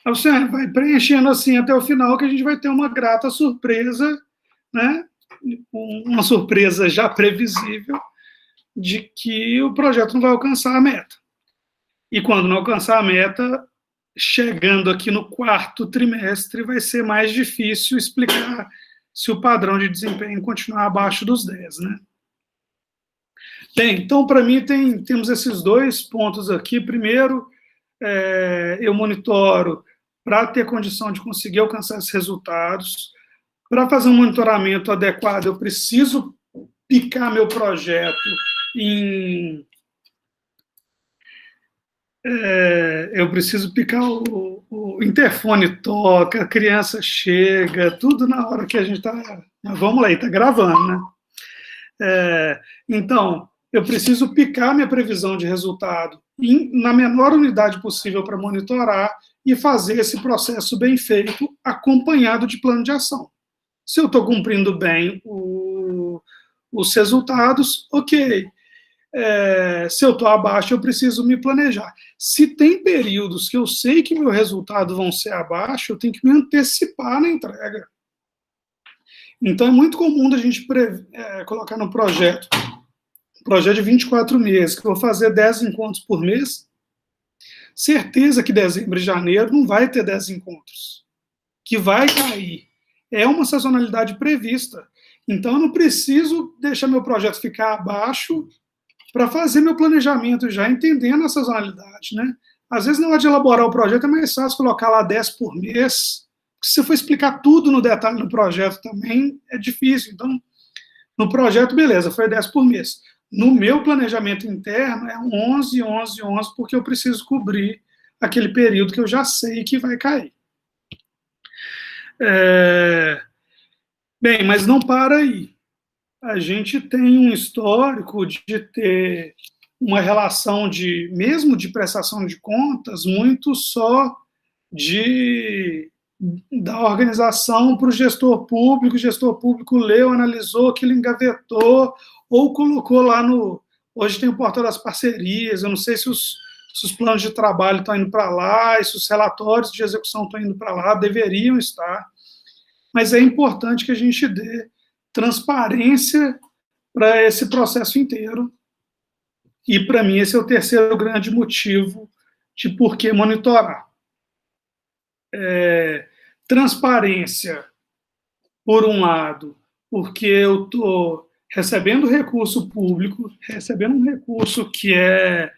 Aí você vai preenchendo assim até o final, que a gente vai ter uma grata surpresa, né? Uma surpresa já previsível de que o projeto não vai alcançar a meta. E quando não alcançar a meta, chegando aqui no 4º trimestre, vai ser mais difícil explicar se o padrão de desempenho continuar abaixo dos 10, né? Bem, então, para mim, temos esses 2 pontos aqui. Primeiro, eu monitoro para ter condição de conseguir alcançar esses resultados. Para fazer um monitoramento adequado, eu preciso picar meu projeto eu preciso picar o interfone toca, a criança chega, tudo na hora que a gente está... Vamos lá, está gravando, né? Então, eu preciso picar minha previsão de resultado na menor unidade possível para monitorar e fazer esse processo bem feito, acompanhado de plano de ação. Se eu estou cumprindo bem os resultados, ok. Se eu estou abaixo, eu preciso me planejar. Se tem períodos que eu sei que meu resultado vão ser abaixo, eu tenho que me antecipar na entrega. Então, é muito comum a gente colocar no projeto de 24 meses, que eu vou fazer 10 encontros por mês, certeza que dezembro e janeiro não vai ter 10 encontros, que vai cair. É uma sazonalidade prevista. Então, eu não preciso deixar meu projeto ficar abaixo para fazer meu planejamento já entendendo a sazonalidade, né? Às vezes, na hora de elaborar o projeto, é mais fácil colocar lá 10 por mês. Se você for explicar tudo no detalhe no projeto também, é difícil. Então, no projeto, beleza, foi 10 por mês. No meu planejamento interno, é 11, 11, 11, porque eu preciso cobrir aquele período que eu já sei que vai cair. Bem, mas não para aí. A gente tem um histórico de ter uma relação mesmo de prestação de contas, muito só da organização para o gestor público leu, analisou, aquilo engavetou, ou colocou lá hoje tem o portal das parcerias, eu não sei se os planos de trabalho estão indo para lá, e se os relatórios de execução estão indo para lá, deveriam estar, mas é importante que a gente dê transparência para esse processo inteiro, e para mim esse é o terceiro grande motivo de por que monitorar. Transparência, por um lado, porque eu estou recebendo recurso público, recebendo um recurso que é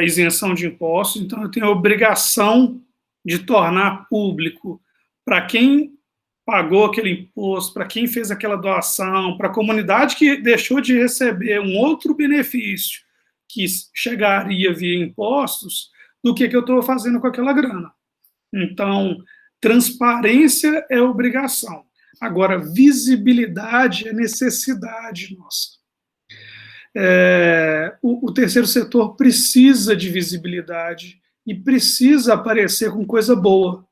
isenção de impostos, então eu tenho a obrigação de tornar público para quem pagou aquele imposto, para quem fez aquela doação, para a comunidade que deixou de receber um outro benefício que chegaria via impostos, do que eu estou fazendo com aquela grana. Então, transparência é obrigação. Agora, visibilidade é necessidade nossa. O terceiro setor precisa de visibilidade e precisa aparecer com coisa boa.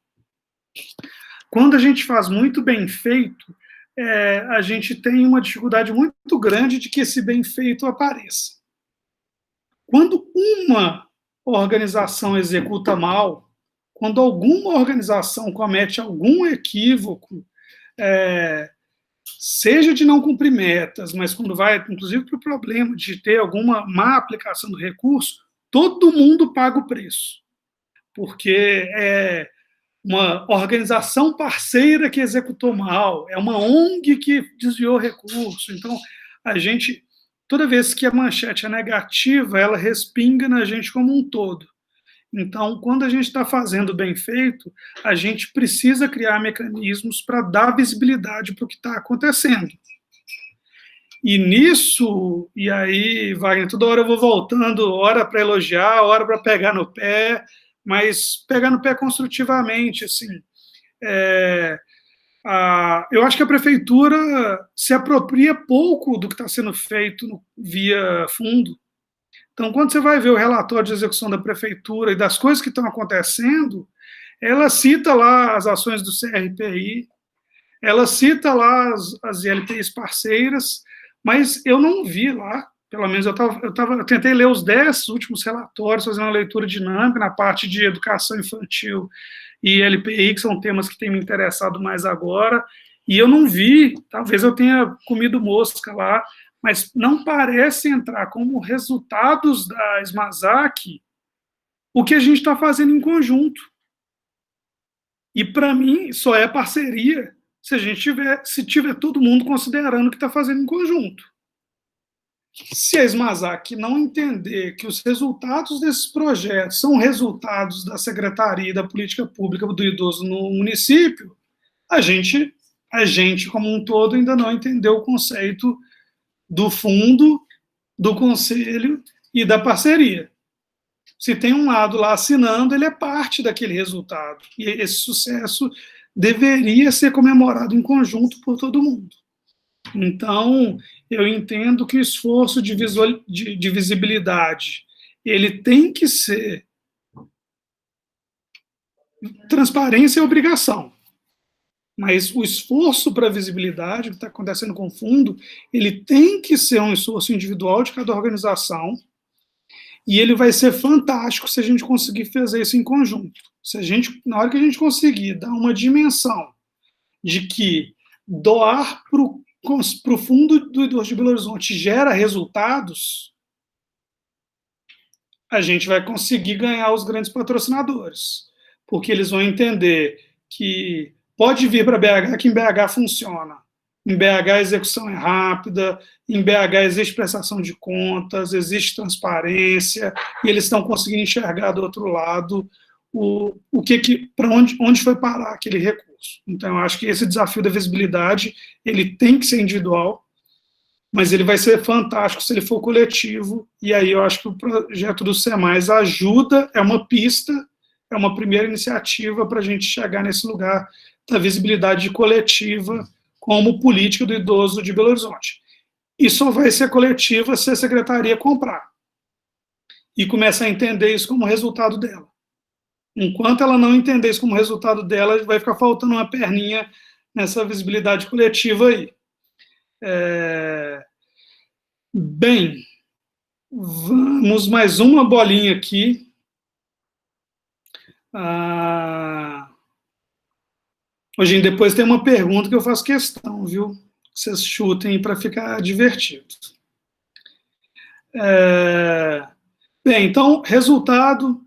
Quando a gente faz muito bem feito, a gente tem uma dificuldade muito grande de que esse bem feito apareça. Quando uma organização executa mal, quando alguma organização comete algum equívoco, seja de não cumprir metas, mas quando vai, inclusive, para o problema de ter alguma má aplicação do recurso, todo mundo paga o preço, porque é uma organização parceira que executou mal, é uma ONG que desviou recurso. Então, a gente, toda vez que a manchete é negativa, ela respinga na gente como um todo. Então, quando a gente está fazendo bem feito, a gente precisa criar mecanismos para dar visibilidade para o que está acontecendo. E nisso, e aí, Wagner, toda hora eu vou voltando, hora para elogiar, hora para pegar no pé, mas pegar no pé construtivamente, assim. Eu acho que a prefeitura se apropria pouco do que está sendo feito via fundo. Então, quando você vai ver o relatório de execução da prefeitura e das coisas que estão acontecendo, ela cita lá as ações do CRPI, ela cita lá as ILPIs parceiras, mas eu não vi lá, pelo menos eu tentei ler os 10 últimos relatórios, fazendo uma leitura dinâmica na parte de educação infantil e LPI, que são temas que têm me interessado mais agora, e eu não vi, talvez eu tenha comido mosca lá, mas não parece entrar como resultados da SMASAC o que a gente está fazendo em conjunto. E, para mim, só é parceria se tiver todo mundo considerando o que está fazendo em conjunto. Se a SMASAC não entender que os resultados desses projetos são resultados da Secretaria da Política Pública do Idoso no município, a gente, como um todo, ainda não entendeu o conceito do fundo, do conselho e da parceria. Se tem um lado lá assinando, ele é parte daquele resultado. E esse sucesso deveria ser comemorado em conjunto por todo mundo. Então, eu entendo que o esforço de visibilidade, ele tem que ser transparência e obrigação. Mas o esforço para a visibilidade, que está acontecendo com o fundo, ele tem que ser um esforço individual de cada organização, e ele vai ser fantástico se a gente conseguir fazer isso em conjunto. Na hora que a gente conseguir dar uma dimensão de que doar para o Fundo do Idoso de Belo Horizonte gera resultados, a gente vai conseguir ganhar os grandes patrocinadores, porque eles vão entender que pode vir para BH, que em BH funciona. Em BH a execução é rápida, em BH existe prestação de contas, existe transparência, e eles estão conseguindo enxergar do outro lado para onde foi parar aquele recurso. Então, eu acho que esse desafio da visibilidade, ele tem que ser individual, mas ele vai ser fantástico se ele for coletivo, e aí eu acho que o projeto do SEMAIS ajuda, é uma pista, é uma primeira iniciativa para a gente chegar nesse lugar da visibilidade coletiva como política do idoso de Belo Horizonte. e só vai ser coletiva se a secretaria comprar. E começar a entender isso como resultado dela. Enquanto ela não entender isso como resultado dela, vai ficar faltando uma perninha nessa visibilidade coletiva aí. Bem, vamos mais uma bolinha aqui. Hoje depois tem uma pergunta que eu faço questão, viu? Vocês chutem para ficar divertido. Bem, então, resultado,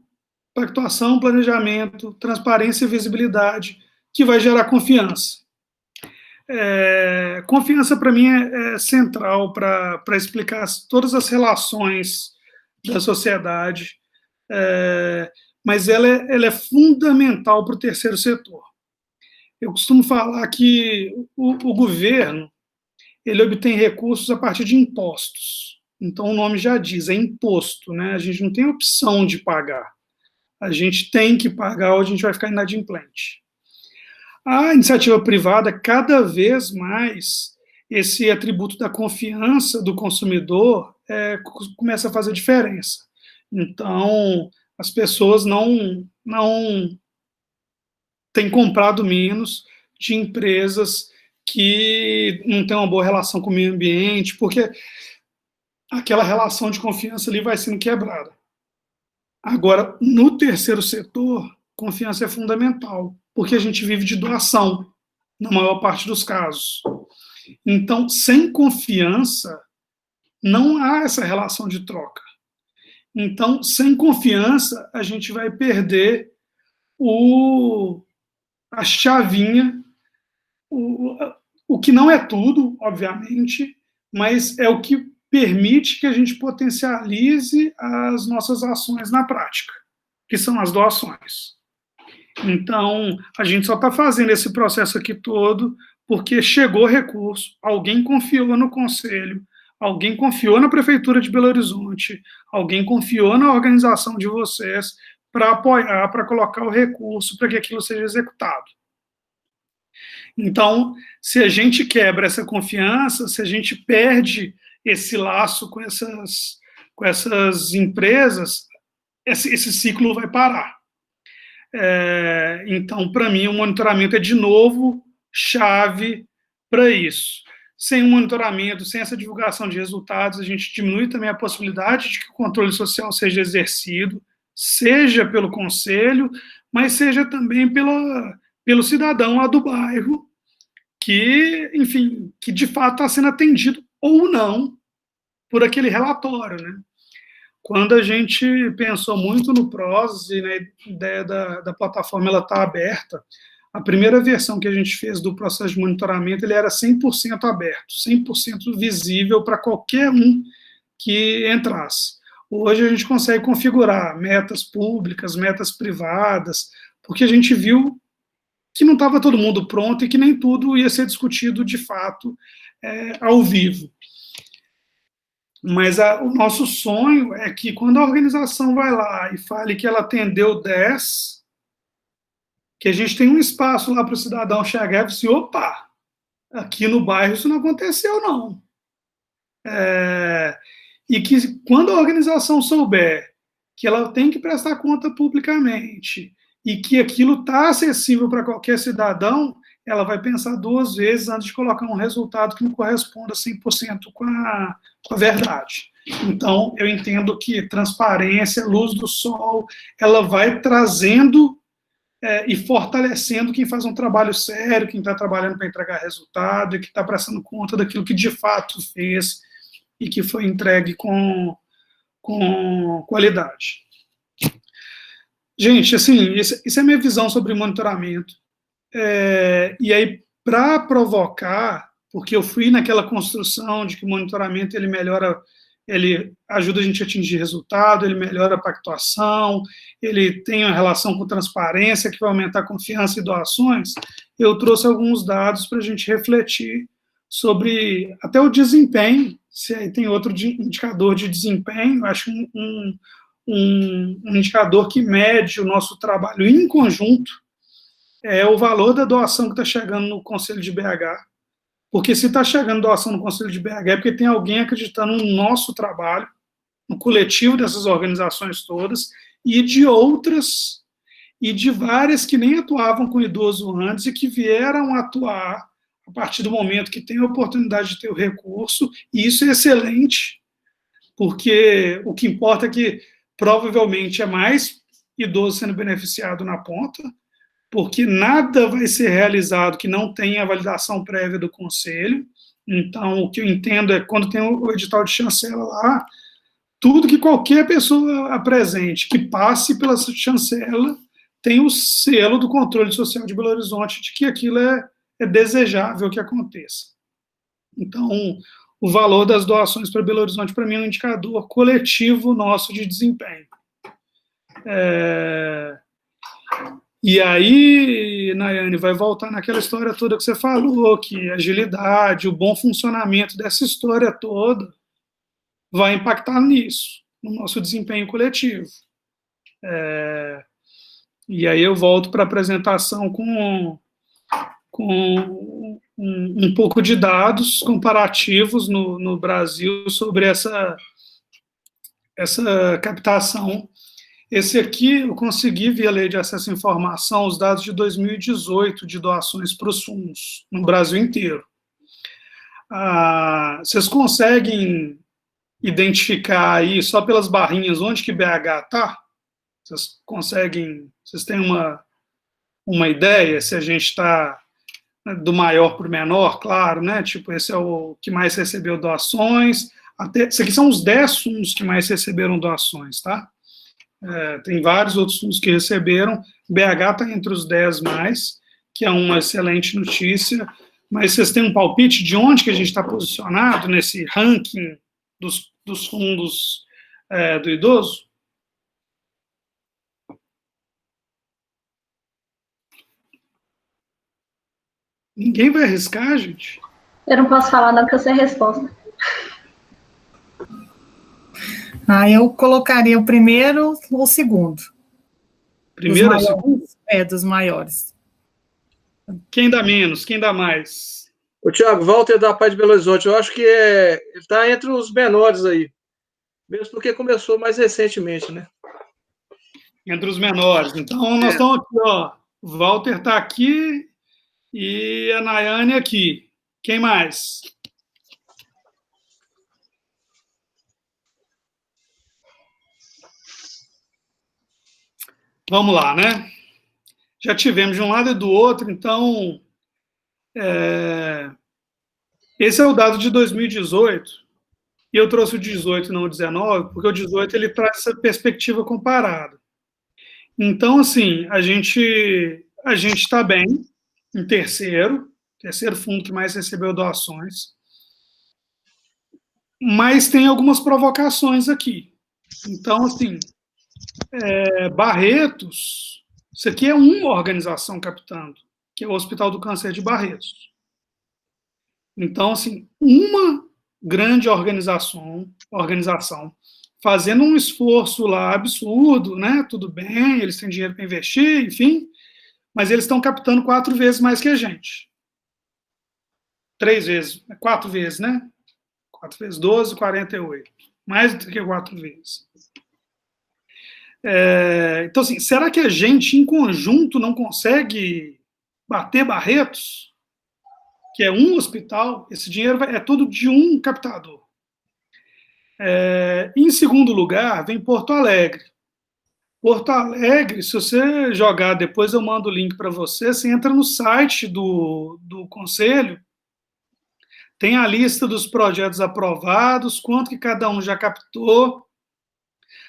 pactuação, planejamento, transparência e visibilidade, que vai gerar confiança. Confiança, para mim, é central para explicar todas as relações da sociedade, mas ela é fundamental para o terceiro setor. Eu costumo falar que o governo, ele obtém recursos a partir de impostos. Então, o nome já diz, é imposto, né? A gente não tem opção de pagar. A gente tem que pagar ou a gente vai ficar inadimplente. A iniciativa privada, cada vez mais, esse atributo da confiança do consumidor começa a fazer diferença. Então, as pessoas não têm comprado menos de empresas que não têm uma boa relação com o meio ambiente, porque aquela relação de confiança ali vai sendo quebrada. Agora, no terceiro setor, confiança é fundamental, porque a gente vive de doação, na maior parte dos casos. Então, sem confiança, não há essa relação de troca. Então, sem confiança, a gente vai perder a chavinha, o que não é tudo, obviamente, mas é o que permite que a gente potencialize as nossas ações na prática, que são as doações. Então, a gente só está fazendo esse processo aqui todo porque chegou recurso, alguém confiou no Conselho, alguém confiou na Prefeitura de Belo Horizonte, alguém confiou na organização de vocês para apoiar, para colocar o recurso para que aquilo seja executado. Então, se a gente quebra essa confiança, se a gente perde esse laço com essas empresas, esse ciclo vai parar. Então, para mim, o monitoramento é, de novo, chave para isso. Sem o monitoramento, sem essa divulgação de resultados, a gente diminui também a possibilidade de que o controle social seja exercido, seja pelo Conselho, mas seja também pelo cidadão lá do bairro, que, enfim, que de fato está sendo atendido ou não por aquele relatório, né? Quando a gente pensou muito no PROS e na ideia da plataforma, ela está aberta, a primeira versão que a gente fez do processo de monitoramento, ele era 100% aberto, 100% visível para qualquer um que entrasse. Hoje a gente consegue configurar metas públicas, metas privadas, porque a gente viu que não estava todo mundo pronto e que nem tudo ia ser discutido de fato ao vivo. Mas o nosso sonho é que quando a organização vai lá e fale que ela atendeu 10, que a gente tem um espaço lá para o cidadão chegar e dizer, opa, aqui no bairro isso não aconteceu, não. E que quando a organização souber que ela tem que prestar conta publicamente e que aquilo está acessível para qualquer cidadão, ela vai pensar 2 vezes antes de colocar um resultado que não corresponda 100% com a verdade. Então, eu entendo que transparência, luz do sol, ela vai trazendo e fortalecendo quem faz um trabalho sério, quem está trabalhando para entregar resultado e que está prestando conta daquilo que de fato fez e que foi entregue com qualidade. Gente, assim, isso é a minha visão sobre monitoramento. E aí, para provocar, porque eu fui naquela construção de que o monitoramento ele melhora, ele ajuda a gente a atingir resultado, ele melhora a pactuação, ele tem uma relação com transparência que vai aumentar a confiança e doações, eu trouxe alguns dados para a gente refletir sobre até o desempenho, se aí tem outro indicador de desempenho, acho um indicador que mede o nosso trabalho em conjunto, é o valor da doação que está chegando no Conselho de BH. porque se está chegando doação no Conselho de BH é porque tem alguém acreditando no nosso trabalho, no coletivo dessas organizações todas, e de outras, e de várias que nem atuavam com idoso antes e que vieram atuar a partir do momento que tem a oportunidade de ter o recurso, e isso é excelente, porque o que importa é que provavelmente é mais idoso sendo beneficiado na ponta, porque nada vai ser realizado que não tenha a validação prévia do Conselho. Então, o que eu entendo é, quando tem o edital de chancela lá, tudo que qualquer pessoa apresente que passe pela chancela tem o selo do controle social de Belo Horizonte de que aquilo é desejável que aconteça. Então, o valor das doações para Belo Horizonte, para mim, é um indicador coletivo nosso de desempenho. E aí, Nayane, vai voltar naquela história toda que você falou, que a agilidade, o bom funcionamento dessa história toda vai impactar nisso, no nosso desempenho coletivo. E aí eu volto para a apresentação com um pouco de dados comparativos no Brasil sobre essa captação. Esse aqui eu consegui, via Lei de Acesso à Informação, os dados de 2018 de doações para os fundos, no Brasil inteiro. Vocês conseguem identificar aí, só pelas barrinhas, onde que BH está? Vocês têm uma ideia se a gente está do maior para o menor, claro, né? Tipo, esse é o que mais recebeu doações. Esses aqui são os 10 fundos que mais receberam doações, tá? Tem vários outros fundos que receberam. BH está entre os 10 mais, que é uma excelente notícia. Mas vocês têm um palpite de onde que a gente está posicionado nesse ranking dos fundos do idoso? Ninguém vai arriscar, gente? Eu não posso falar não, porque eu sei a resposta. Eu colocaria o primeiro ou o segundo. Primeiro ou segundo? Dos maiores. Quem dá menos? Quem dá mais? O Tiago, Walter da Paz de Belo Horizonte, eu acho que ele está entre os menores aí. Mesmo porque começou mais recentemente, né? Entre os menores. Então, nós estamos aqui, ó. O Walter está aqui e a Nayane aqui. Quem mais? Vamos lá, né? Já tivemos de um lado e do outro, então... esse é o dado de 2018, e eu trouxe o 18 não o 19, porque o 18 ele traz essa perspectiva comparada. Então, assim, a gente está bem em terceiro fundo que mais recebeu doações, mas tem algumas provocações aqui. Então, assim, Barretos, isso aqui é uma organização captando, que é o Hospital do Câncer de Barretos. Então, assim, uma grande organização fazendo um esforço lá absurdo, né? Tudo bem, eles têm dinheiro para investir, enfim, mas eles estão captando 4 vezes mais que a gente. 3 vezes, 4 vezes, né? 4 vezes 12, 48. Mais do que 4 vezes. Então, assim, será que a gente, em conjunto, não consegue bater Barretos? Que é um hospital, esse dinheiro é todo de um captador. Em segundo lugar, vem Porto Alegre. Porto Alegre, se você jogar, depois eu mando o link para você entra no site do Conselho, tem a lista dos projetos aprovados, quanto que cada um já captou,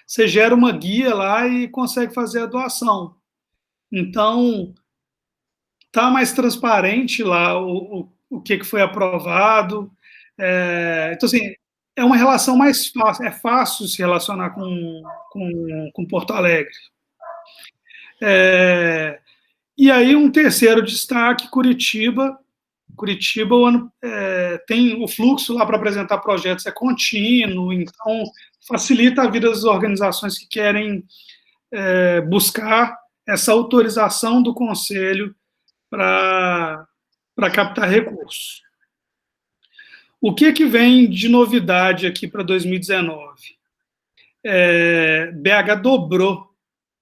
você gera uma guia lá e consegue fazer a doação. Então, está mais transparente lá o que foi aprovado. Então, assim, é uma relação mais fácil, é fácil se relacionar com Porto Alegre. E aí, um terceiro destaque, Curitiba. Curitiba tem o fluxo lá para apresentar projetos é contínuo, então facilita a vida das organizações que querem buscar essa autorização do Conselho para captar recursos. O que vem de novidade aqui para 2019? BH dobrou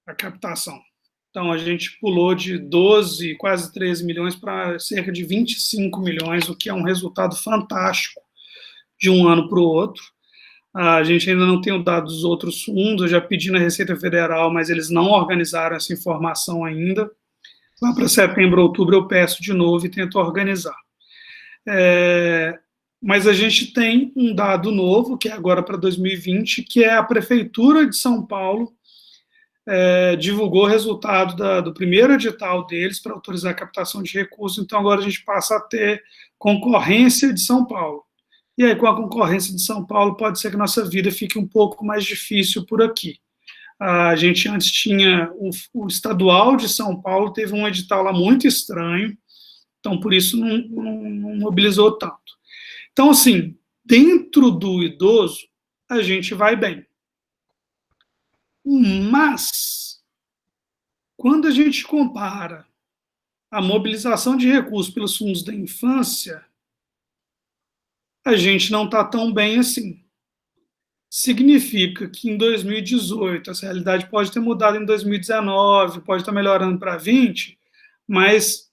a captação. Então, a gente pulou de 12, quase 13 milhões para cerca de 25 milhões, o que é um resultado fantástico de um ano para o outro. A gente ainda não tem o dado dos outros fundos, eu já pedi na Receita Federal, mas eles não organizaram essa informação ainda. Lá para setembro, outubro, eu peço de novo e tento organizar. Mas a gente tem um dado novo, que é agora para 2020, que é a Prefeitura de São Paulo divulgou o resultado do primeiro edital deles para autorizar a captação de recursos, então agora a gente passa a ter concorrência de São Paulo. E aí, com a concorrência de São Paulo, pode ser que nossa vida fique um pouco mais difícil por aqui. A gente antes tinha o estadual de São Paulo, teve um edital lá muito estranho, então por isso não mobilizou tanto. Então, assim, dentro do idoso, a gente vai bem. Mas, quando a gente compara a mobilização de recursos pelos fundos da infância, a gente não está tão bem assim. Significa que em 2018, essa realidade pode ter mudado em 2019, pode estar melhorando para 20, mas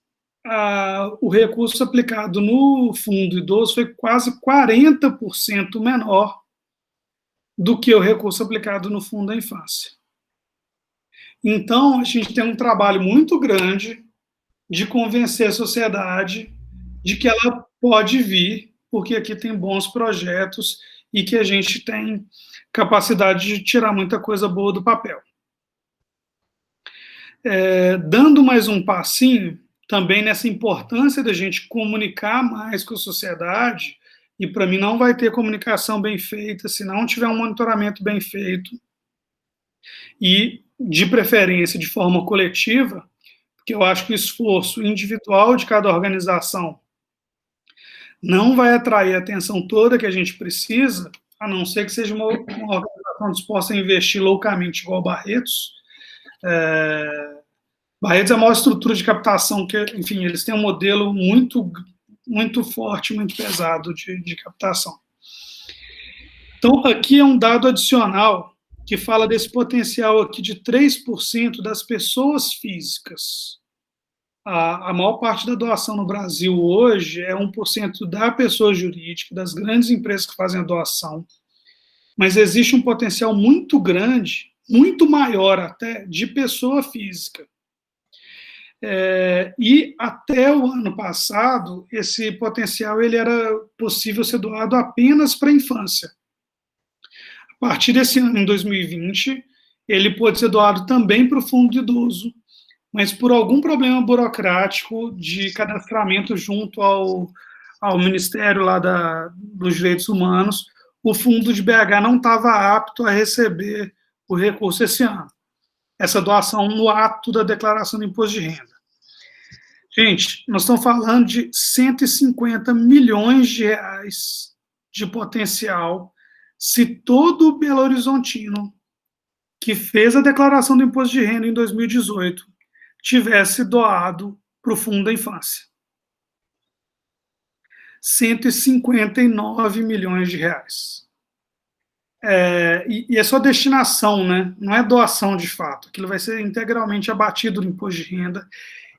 o recurso aplicado no fundo idoso foi quase 40% menor do que o recurso aplicado no fundo da infância. Então, a gente tem um trabalho muito grande de convencer a sociedade de que ela pode vir, porque aqui tem bons projetos e que a gente tem capacidade de tirar muita coisa boa do papel. Dando mais um passinho, também nessa importância da gente comunicar mais com a sociedade, e para mim não vai ter comunicação bem feita se não tiver um monitoramento bem feito, e de preferência de forma coletiva, porque eu acho que o esforço individual de cada organização não vai atrair a atenção toda que a gente precisa, a não ser que seja uma organização disposta a investir loucamente, igual Barretos. Barretos é a maior estrutura de captação, que, enfim, eles têm um modelo muito forte, muito pesado de captação. Então, aqui é um dado adicional que fala desse potencial aqui de 3% das pessoas físicas. A maior parte da doação no Brasil hoje é 1% da pessoa jurídica, das grandes empresas que fazem a doação, mas existe um potencial muito grande, muito maior até, de pessoa física. E até o ano passado, esse potencial ele era possível ser doado apenas para a infância. A partir desse ano, em 2020, ele pode ser doado também para o fundo idoso, mas por algum problema burocrático de cadastramento junto ao Ministério lá dos Direitos Humanos, o fundo de BH não estava apto a receber o recurso esse ano. Essa doação no ato da declaração do imposto de renda. Gente, nós estamos falando de 150 milhões de reais de potencial se todo o Belo Horizontino que fez a declaração do imposto de renda em 2018 tivesse doado para o fundo da infância. 159 milhões de reais. E é só destinação, né? Não é doação de fato. Aquilo vai ser integralmente abatido do imposto de renda.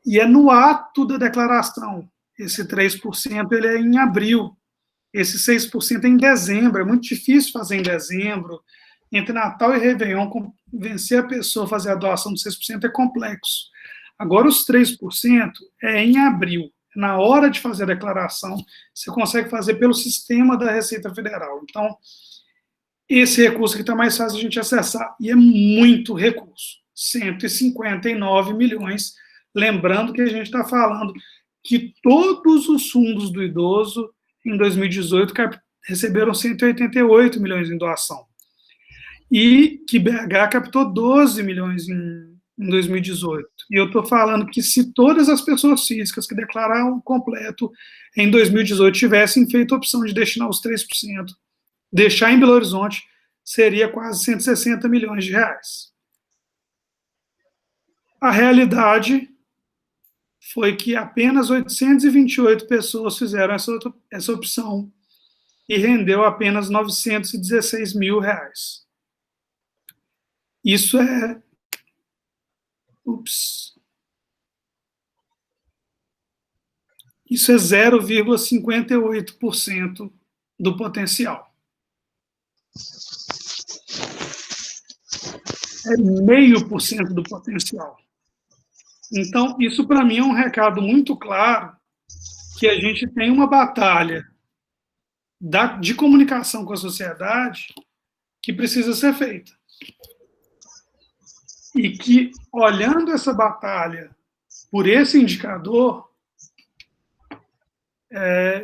E é no ato da declaração. Esse 3% ele é em abril. Esse 6% é em dezembro. É muito difícil fazer em dezembro. Entre Natal e Réveillon, convencer a pessoa a fazer a doação de 6% é complexo. Agora, os 3% é em abril. Na hora de fazer a declaração, você consegue fazer pelo sistema da Receita Federal. Então, esse recurso aqui está mais fácil de a gente acessar. E é muito recurso. 159 milhões. Lembrando que a gente está falando que todos os fundos do idoso, em 2018, receberam 188 milhões em doação. E que BH captou 12 milhões em 2018. E eu estou falando que se todas as pessoas físicas que declararam completo em 2018 tivessem feito a opção de destinar os 3%, deixar em Belo Horizonte, seria quase 160 milhões de reais. A realidade foi que apenas 828 pessoas fizeram essa opção e rendeu apenas R$ 916 mil. Isso é... Isso é 0,58% do potencial. É 0,5% do potencial. Então, isso para mim é um recado muito claro que a gente tem uma batalha de comunicação com a sociedade que precisa ser feita. E que, olhando essa batalha por esse indicador,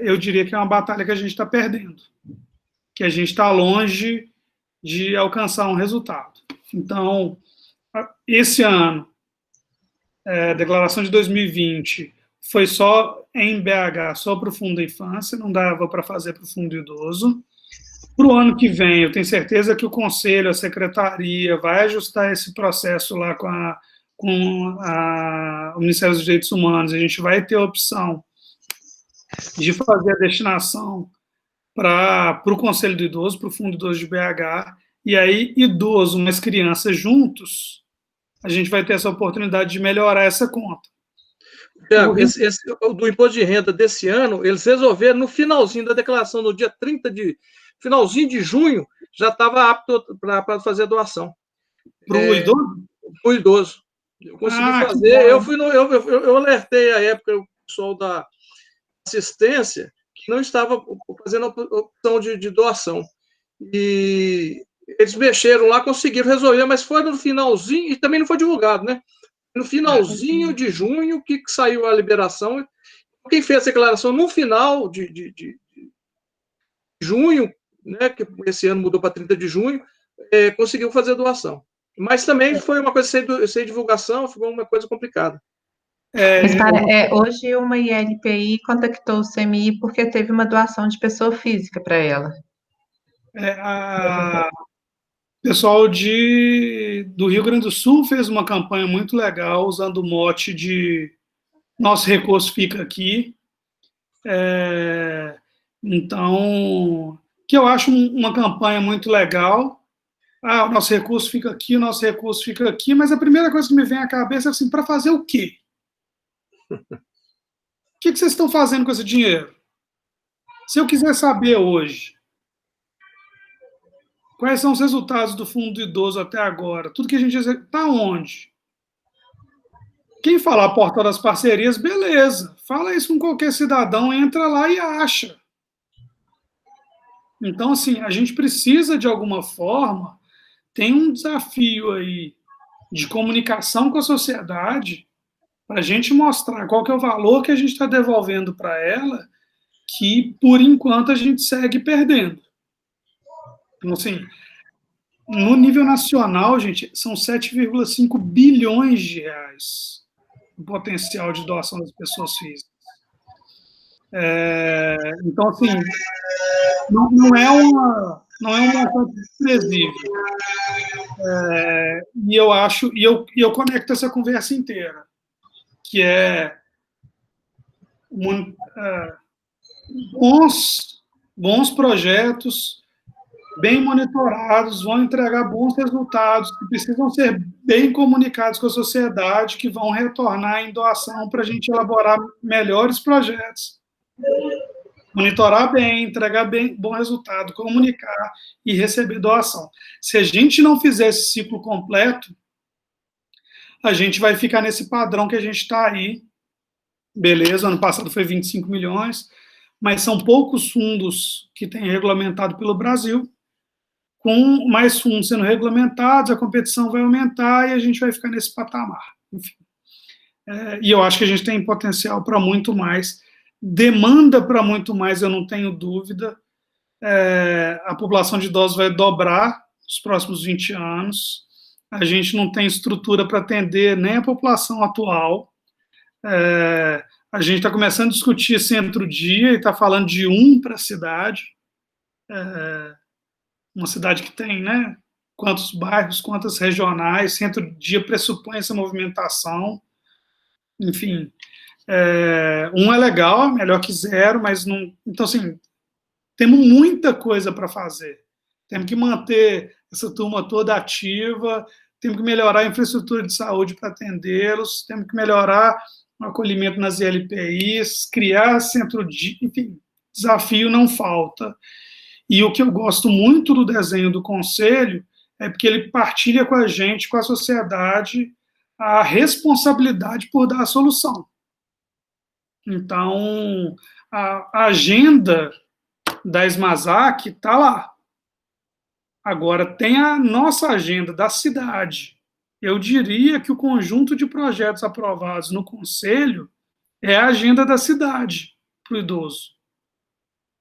eu diria que é uma batalha que a gente está perdendo, que a gente está longe de alcançar um resultado. Então, esse ano, a declaração de 2020 foi só em BH, só para o Fundo da Infância, não dava para fazer para o Fundo Idoso. Para o ano que vem, eu tenho certeza que o Conselho, a Secretaria, vai ajustar esse processo lá com o Ministério dos Direitos Humanos, a gente vai ter a opção de fazer a destinação para o Conselho do Idoso, para o Fundo Idoso de BH, e aí idoso mais criança juntos, a gente vai ter essa oportunidade de melhorar essa conta. Do imposto de renda desse ano, eles resolveram no finalzinho da declaração, no dia 30 finalzinho de junho, já estava apto para fazer a doação. Para o idoso? Para o idoso. Eu consegui fazer, eu alertei à época o pessoal da assistência que não estava fazendo a opção de doação. E eles mexeram lá, conseguiram resolver, mas foi no finalzinho, e também não foi divulgado, né? No finalzinho de junho que saiu a liberação. Quem fez a declaração no final de junho, né, que esse ano mudou para 30 de junho, conseguiu fazer a doação. Mas também foi uma coisa sem divulgação, foi uma coisa complicada. Hoje uma ILPI contactou o CMI porque teve uma doação de pessoa física para ela. O pessoal do Rio Grande do Sul fez uma campanha muito legal, usando o mote de nosso recurso fica aqui. Então, que eu acho uma campanha muito legal. O nosso recurso fica aqui, o nosso recurso fica aqui, mas a primeira coisa que me vem à cabeça é assim, para fazer o quê? O que vocês estão fazendo com esse dinheiro? Se eu quiser saber hoje, quais são os resultados do Fundo do Idoso até agora? Tudo que a gente está onde? Quem falar porta das parcerias, beleza. Fala isso com qualquer cidadão, entra lá e acha. Então, assim, a gente precisa, de alguma forma, tem um desafio aí de comunicação com a sociedade para a gente mostrar qual que é o valor que a gente está devolvendo para ela, que, por enquanto, a gente segue perdendo. Então, assim, no nível nacional, gente, são 7,5 bilhões de reais o potencial de doação das pessoas físicas. Então, assim, não é um montante desprezível. E eu acho, e eu conecto essa conversa inteira, que é bons projetos, bem monitorados, vão entregar bons resultados, que precisam ser bem comunicados com a sociedade, que vão retornar em doação para a gente elaborar melhores projetos. Monitorar bem, entregar bem, bom resultado, comunicar e receber doação. Se a gente não fizer esse ciclo completo, a gente vai ficar nesse padrão que a gente está aí. Beleza, ano passado foi 25 milhões, mas são poucos fundos que têm regulamentado pelo Brasil. Com mais fundos sendo regulamentados, a competição vai aumentar e a gente vai ficar nesse patamar. Enfim. E eu acho que a gente tem potencial para muito mais. Demanda para muito mais, eu não tenho dúvida. A população de idosos vai dobrar nos próximos 20 anos. A gente não tem estrutura para atender nem a população atual. A gente está começando a discutir centro-dia e está falando de para a cidade. Uma cidade que tem, né, quantos bairros, quantas regionais, centro-dia pressupõe essa movimentação. Enfim, é legal, melhor que zero, mas não... Então, assim, temos muita coisa para fazer. Temos que manter essa turma toda ativa, temos que melhorar a infraestrutura de saúde para atendê-los, temos que melhorar o acolhimento nas ILPIs, criar centro de... Enfim, desafio não falta. E o que eu gosto muito do desenho do Conselho é porque ele partilha com a gente, com a sociedade, a responsabilidade por dar a solução. Então, a agenda da SMASAC está lá. Agora, tem a nossa agenda da cidade. Eu diria que o conjunto de projetos aprovados no Conselho é a agenda da cidade para o idoso.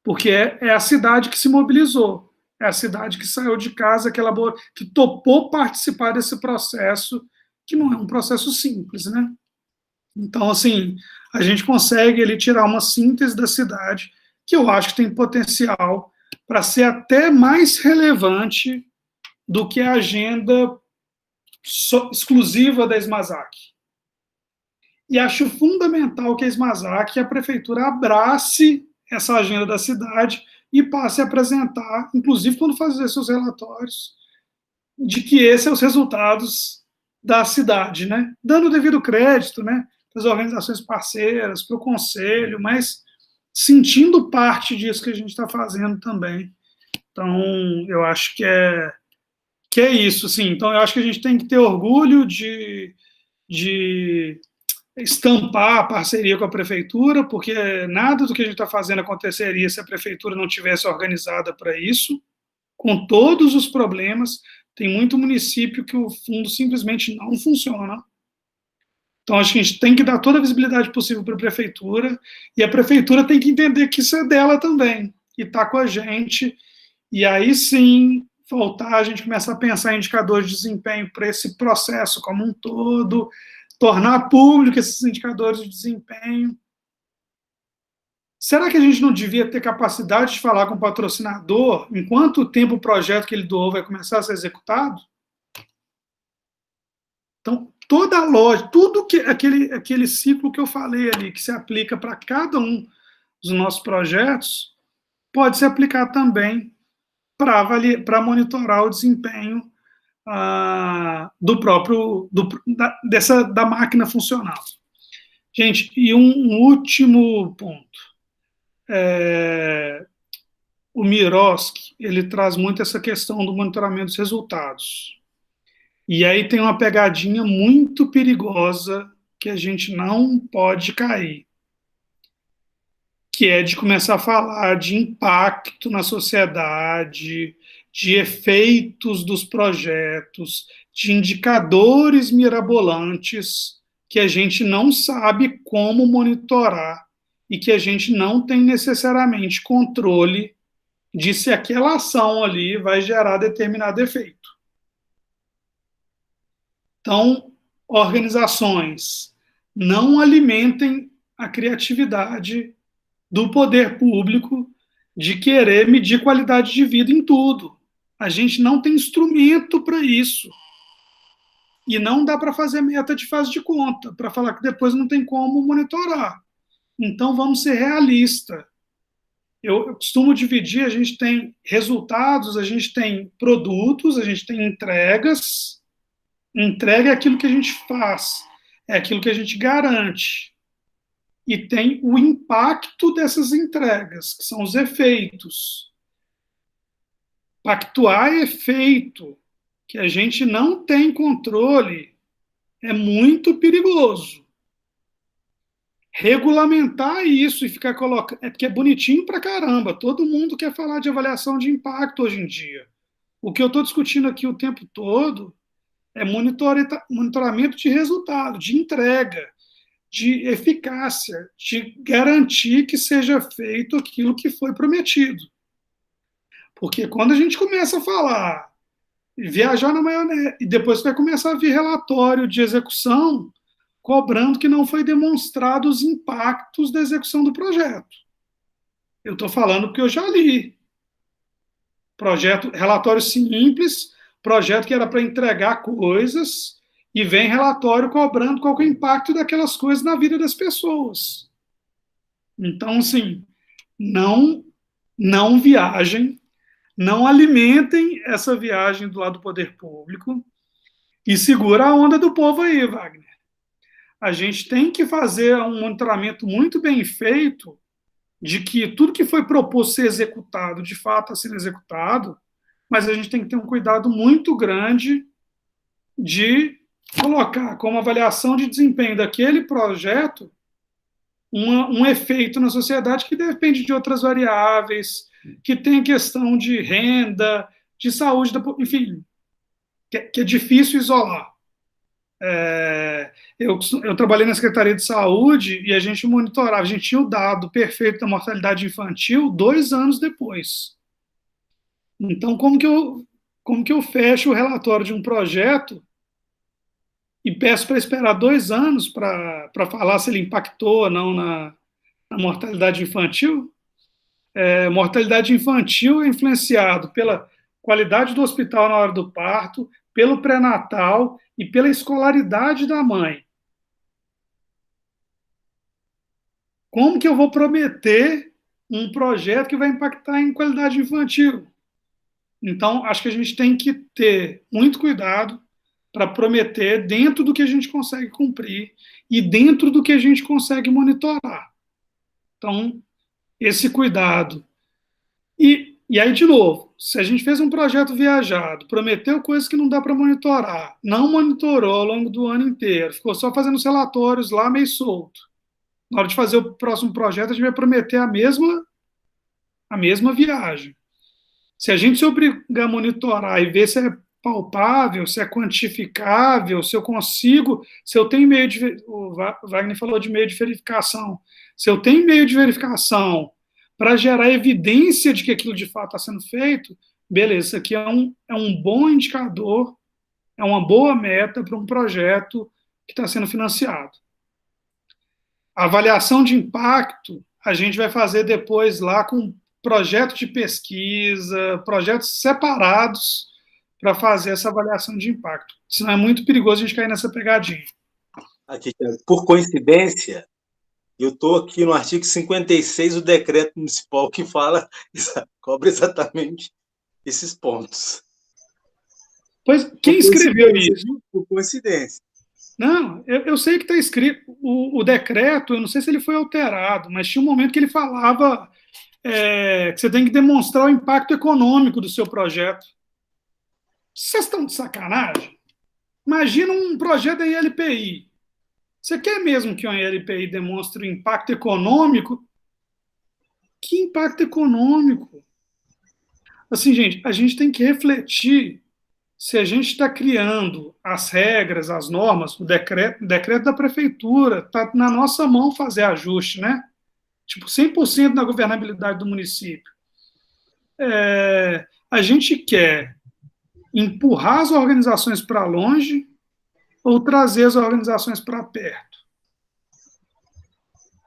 Porque é a cidade que se mobilizou, é a cidade que saiu de casa, que topou participar desse processo, que não é um processo simples, né? Então, assim, a gente consegue ali tirar uma síntese da cidade, que eu acho que tem potencial para ser até mais relevante do que a agenda exclusiva da SMASAC. E acho fundamental que a SMASAC e a prefeitura abrace essa agenda da cidade e passe a apresentar, inclusive quando fazer seus relatórios, de que esses são os resultados da cidade, né? Dando o devido crédito, né, para as organizações parceiras, para o Conselho, mas sentindo parte disso que a gente está fazendo também. Então, eu acho que é isso, sim. Então, eu acho que a gente tem que ter orgulho de estampar a parceria com a prefeitura, porque nada do que a gente está fazendo aconteceria se a prefeitura não tivesse organizada para isso, com todos os problemas. Tem muito município que o fundo simplesmente não funciona. Então, acho que a gente tem que dar toda a visibilidade possível para a prefeitura, e a prefeitura tem que entender que isso é dela também, e está com a gente, e aí sim, a gente começa a pensar em indicadores de desempenho para esse processo como um todo, tornar público esses indicadores de desempenho. Será que a gente não devia ter capacidade de falar com o patrocinador em quanto tempo o projeto que ele doou vai começar a ser executado? Então, toda a lógica, tudo que aquele ciclo que eu falei ali, que se aplica para cada um dos nossos projetos, pode se aplicar também para monitorar o desempenho da máquina funcional. Gente, e um último ponto. O Miroski, ele traz muito essa questão do monitoramento dos resultados. E aí tem uma pegadinha muito perigosa que a gente não pode cair, que é de começar a falar de impacto na sociedade, de efeitos dos projetos, de indicadores mirabolantes que a gente não sabe como monitorar e que a gente não tem necessariamente controle de se aquela ação ali vai gerar determinado efeito. Então, organizações, não alimentem a criatividade do poder público de querer medir qualidade de vida em tudo. A gente não tem instrumento para isso. E não dá para fazer meta de fase de conta, para falar que depois não tem como monitorar. Então, vamos ser realistas. Eu costumo dividir, a gente tem resultados, a gente tem produtos, a gente tem entregas. Entrega é aquilo que a gente faz, é aquilo que a gente garante. E tem o impacto dessas entregas, que são os efeitos. Pactuar efeito, que a gente não tem controle, é muito perigoso. Regulamentar isso e ficar colocando... É porque é bonitinho pra caramba, todo mundo quer falar de avaliação de impacto hoje em dia. O que eu estou discutindo aqui o tempo todo é monitoramento de resultado, de entrega, de eficácia, de garantir que seja feito aquilo que foi prometido. Porque quando a gente começa a falar, viajar na maionese, e depois vai começar a vir relatório de execução, cobrando que não foi demonstrado os impactos da execução do projeto. Eu estou falando porque eu já li. Relatório simples, projeto que era para entregar coisas, e vem relatório cobrando qual é o impacto daquelas coisas na vida das pessoas. Então, assim, não não viajem, não alimentem essa viagem do lado do poder público e segura a onda do povo aí, Wagner. A gente tem que fazer um monitoramento muito bem feito de que tudo que foi proposto ser executado, de fato, está sendo executado, mas a gente tem que ter um cuidado muito grande de colocar como avaliação de desempenho daquele projeto um efeito na sociedade que depende de outras variáveis, que tem questão de renda, de saúde, enfim, que é difícil isolar. Eu trabalhei na Secretaria de Saúde e a gente monitorava, a gente tinha o dado perfeito da mortalidade infantil 2 anos depois. Então, como que eu fecho o relatório de um projeto e peço para esperar 2 anos para falar se ele impactou ou não na mortalidade infantil? Mortalidade infantil é influenciado pela qualidade do hospital na hora do parto, pelo pré-natal e pela escolaridade da mãe. Como que eu vou prometer um projeto que vai impactar em qualidade infantil? Então, acho que a gente tem que ter muito cuidado para prometer dentro do que a gente consegue cumprir e dentro do que a gente consegue monitorar. Então, esse cuidado. E aí, de novo, se a gente fez um projeto viajado, prometeu coisas que não dá para monitorar, não monitorou ao longo do ano inteiro, ficou só fazendo os relatórios lá meio solto. Na hora de fazer o próximo projeto, a gente vai prometer a mesma viagem. Se a gente se obrigar a monitorar e ver se é palpável, se é quantificável, se eu consigo, se eu tenho meio de... O Wagner falou de meio de verificação. Se eu tenho meio de verificação para gerar evidência de que aquilo de fato está sendo feito, beleza, isso aqui é um bom indicador, é uma boa meta para um projeto que está sendo financiado. A avaliação de impacto a gente vai fazer depois lá com projeto de pesquisa, projetos separados para fazer essa avaliação de impacto. Senão é muito perigoso a gente cair nessa pegadinha. Aqui, por coincidência, eu estou aqui no artigo 56 do decreto municipal que cobre exatamente esses pontos. Pois, quem escreveu isso? Por coincidência. Não, eu sei que está escrito. O decreto, eu não sei se ele foi alterado, mas tinha um momento que ele falava que você tem que demonstrar o impacto econômico do seu projeto. Vocês estão de sacanagem? Imagina um projeto da ILPI. Você quer mesmo que uma ILPI demonstre o impacto econômico? Que impacto econômico? Assim, gente, a gente tem que refletir se a gente está criando as regras, as normas, o decreto da prefeitura, está na nossa mão fazer ajuste, né? Tipo, 100% da governabilidade do município. A gente quer empurrar as organizações para longe ou trazer as organizações para perto.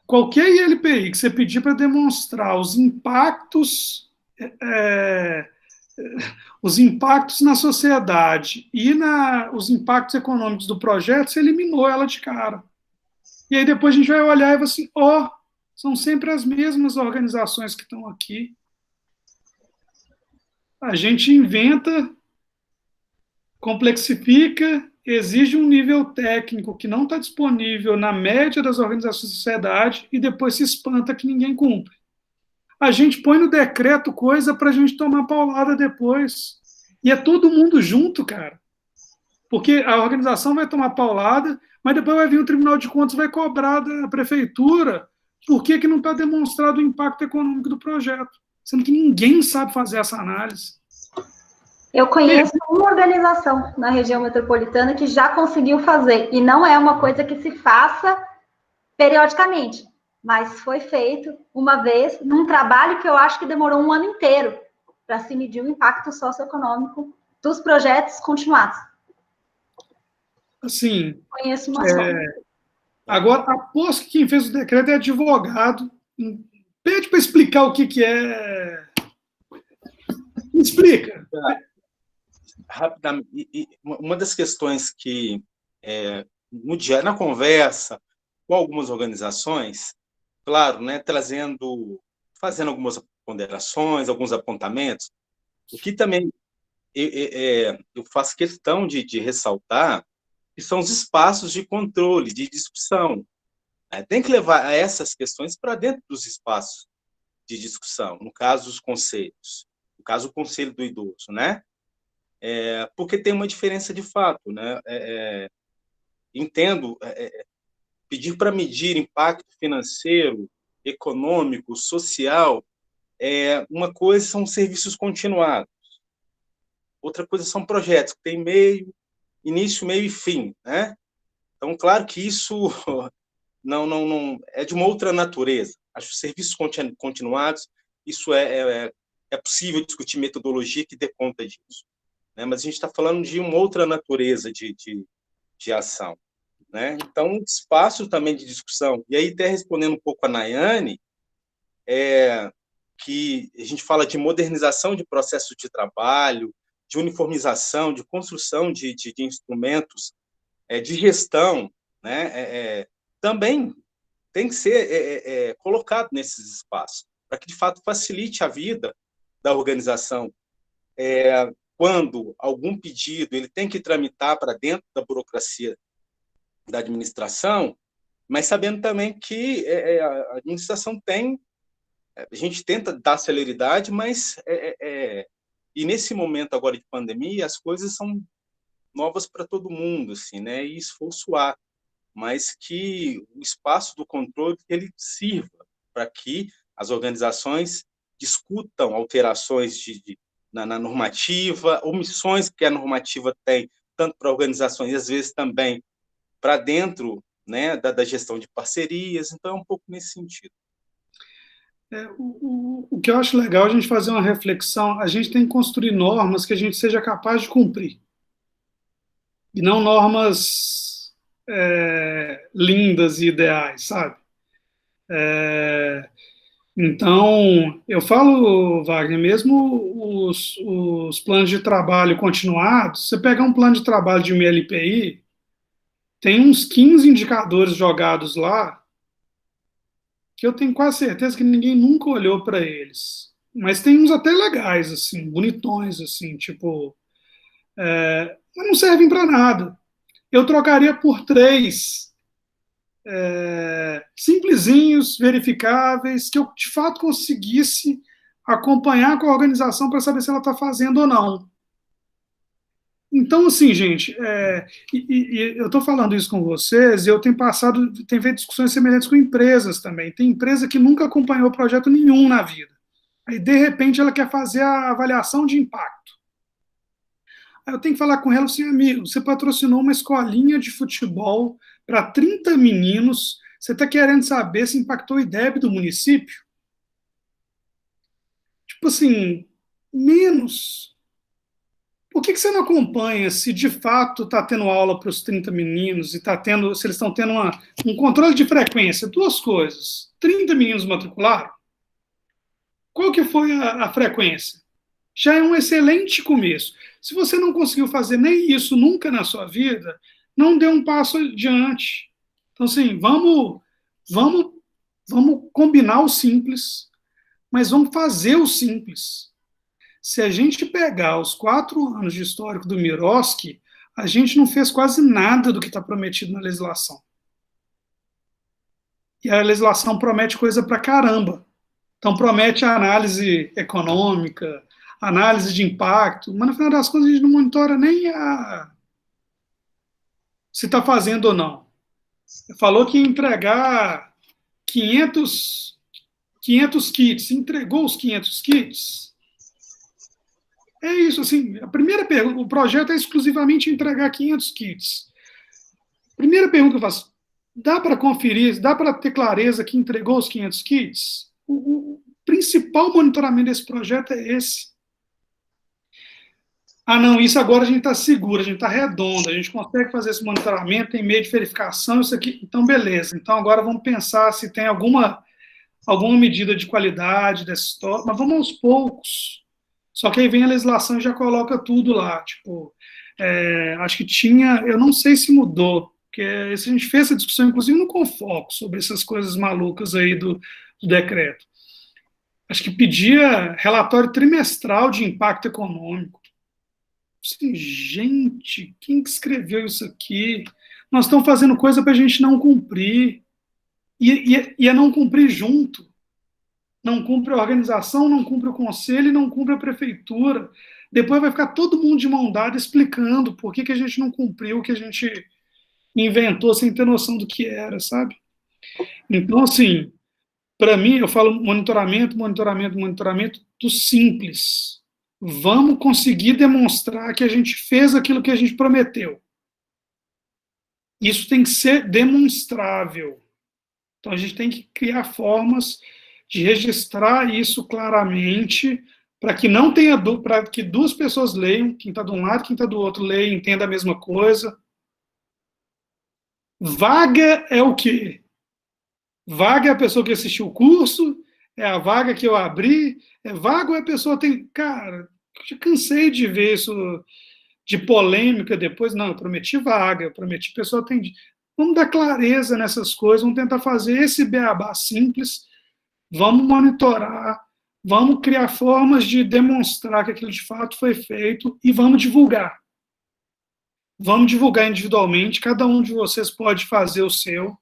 Qualquer ILPI que você pedir para demonstrar os impactos na sociedade e os impactos econômicos do projeto, você eliminou ela de cara. E aí depois a gente vai olhar e vai assim, são sempre as mesmas organizações que estão aqui. A gente inventa, complexifica, exige um nível técnico que não está disponível na média das organizações da sociedade e depois se espanta que ninguém cumpre. A gente põe no decreto coisa para a gente tomar paulada depois. E é todo mundo junto, cara. Porque a organização vai tomar paulada, mas depois vai vir o Tribunal de Contas e vai cobrar da prefeitura por que não está demonstrado o impacto econômico do projeto, sendo que ninguém sabe fazer essa análise. Eu conheço uma organização na região metropolitana que já conseguiu fazer, e não é uma coisa que se faça periodicamente, mas foi feito uma vez num trabalho que eu acho que demorou 1 ano inteiro para se medir o impacto socioeconômico dos projetos continuados. Assim, conheço uma agora, aposto que quem fez o decreto é advogado. Pede para explicar o que é. Me explica. Rapidamente, uma das questões que, na conversa com algumas organizações, claro, né, fazendo algumas ponderações, alguns apontamentos. O que também eu faço questão de ressaltar que são os espaços de controle, de discussão. Tem que levar essas questões para dentro dos espaços de discussão, no caso, os conselhos, no caso, o Conselho do Idoso, né? Porque tem uma diferença de fato, né? Entendo, pedir para medir impacto financeiro, econômico, social, uma coisa são serviços continuados, outra coisa são projetos que têm início, meio e fim, né? Então, claro que isso não é de uma outra natureza. Acho que serviços continuados, isso é possível discutir metodologia que dê conta disso, né? Mas a gente está falando de uma outra natureza de ação, né? Então, espaço também de discussão. E aí, até respondendo um pouco a Nayane, que a gente fala de modernização de processos de trabalho, de uniformização, de construção de instrumentos, de gestão, né? Também tem que ser colocado nesses espaços, para que, de fato, facilite a vida da organização. Quando algum pedido ele tem que tramitar para dentro da burocracia da administração, mas sabendo também que a administração a gente tenta dar celeridade, mas e nesse momento agora de pandemia, as coisas são novas para todo mundo, assim, né? E esforço há, mas que o espaço do controle ele sirva para que as organizações discutam alterações na normativa, omissões que a normativa tem, tanto para organizações e às vezes também para dentro, né, da gestão de parcerias. Então, é um pouco nesse sentido. O que eu acho legal a gente fazer uma reflexão, a gente tem que construir normas que a gente seja capaz de cumprir. E não normas lindas e ideais, sabe? Então, eu falo, Wagner, mesmo os planos de trabalho continuados, você pegar um plano de trabalho de uma LPI, tem uns 15 indicadores jogados lá, que eu tenho quase certeza que ninguém nunca olhou para eles. Mas tem uns até legais, assim, bonitões, assim, tipo... mas não servem para nada. Eu trocaria por 3 simplesinhos, verificáveis, que eu, de fato, conseguisse acompanhar com a organização para saber se ela está fazendo ou não. Então, assim, gente, eu estou falando isso com vocês, e eu tenho feito discussões semelhantes com empresas também. Tem empresa que nunca acompanhou projeto nenhum na vida. Aí, de repente, ela quer fazer a avaliação de impacto. Aí eu tenho que falar com ela assim, amigo, você patrocinou uma escolinha de futebol para 30 meninos, você está querendo saber se impactou o IDEB do município? Tipo assim, menos... Por que você não acompanha se de fato está tendo aula para os 30 meninos e se eles estão tendo um controle de frequência? 2 coisas. 30 meninos matricularam? Qual que foi a frequência? Já é um excelente começo. Se você não conseguiu fazer nem isso nunca na sua vida, não dê um passo adiante. Então, assim, vamos combinar o simples, mas vamos fazer o simples. Se a gente pegar os 4 anos de histórico do Miroski, a gente não fez quase nada do que está prometido na legislação. E a legislação promete coisa pra caramba. Então, promete a análise econômica, análise de impacto, mas no final das contas a gente não monitora nem se está fazendo ou não. Falou que ia entregar 500 kits, entregou os 500 kits? É isso, assim, a primeira pergunta, o projeto é exclusivamente entregar 500 kits. Primeira pergunta que eu faço, dá para conferir, dá para ter clareza que entregou os 500 kits? O principal monitoramento desse projeto é esse. Não, isso agora a gente está seguro, a gente está redondo, a gente consegue fazer esse monitoramento, tem meio de verificação, isso aqui, então beleza. Então agora vamos pensar se tem alguma medida de qualidade dessa história, mas vamos aos poucos. Só que aí vem a legislação e já coloca tudo lá, tipo, acho que eu não sei se mudou, porque a gente fez essa discussão, inclusive no Confoco, sobre essas coisas malucas aí do decreto. acho que pedia relatório trimestral de impacto econômico. Assim, gente, quem que escreveu isso aqui? Nós estamos fazendo coisa para a gente não cumprir. E é não cumprir junto. Não cumpre a organização, não cumpre o conselho e não cumpre a prefeitura. Depois vai ficar todo mundo de mão dada explicando por que a gente não cumpriu o que a gente inventou sem ter noção do que era, sabe? Então, assim, para mim, eu falo monitoramento do simples. Vamos conseguir demonstrar que a gente fez aquilo que a gente prometeu. Isso tem que ser demonstrável. Então, a gente tem que criar formas de registrar isso claramente, para que não tenha para que duas pessoas leiam, quem está de um lado, quem está do outro, leia, entenda a mesma coisa. Vaga é o quê? Vaga é a pessoa que assistiu o curso, é a vaga que eu abri, é vaga ou a pessoa tem... Cara, eu já cansei de ver isso de polêmica depois. Não, eu prometi vaga, eu prometi pessoa atendida. Vamos dar clareza nessas coisas, vamos tentar fazer esse beabá simples, vamos monitorar, vamos criar formas de demonstrar que aquilo de fato foi feito e vamos divulgar. Vamos divulgar individualmente, cada um de vocês pode fazer o seu.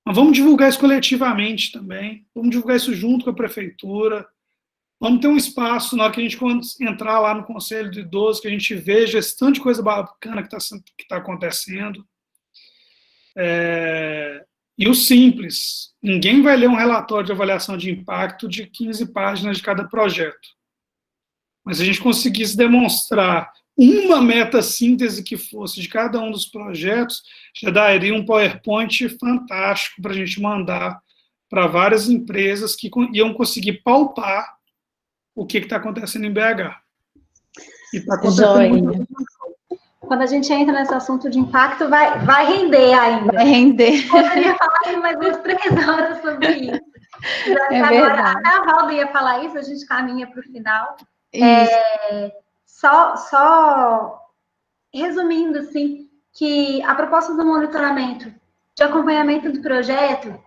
Mas vamos divulgar isso coletivamente também, vamos divulgar isso junto com a prefeitura, vamos ter um espaço, na hora que a gente entrar lá no Conselho de Idosos, que a gente veja esse tanto de coisa bacana que está acontecendo. E o simples, ninguém vai ler um relatório de avaliação de impacto de 15 páginas de cada projeto. Mas se a gente conseguisse demonstrar uma meta síntese que fosse de cada um dos projetos, já daria um PowerPoint fantástico para a gente mandar para várias empresas que iam conseguir palpar o que está acontecendo em BH. E está acontecendo muito. Quando a gente entra nesse assunto de impacto, vai render ainda. Vai render. Poderia falar mais umas 3 horas sobre isso. Agora, até a Valda ia falar isso, a gente caminha para o final. Só resumindo, assim, que a proposta do monitoramento, de acompanhamento do projeto,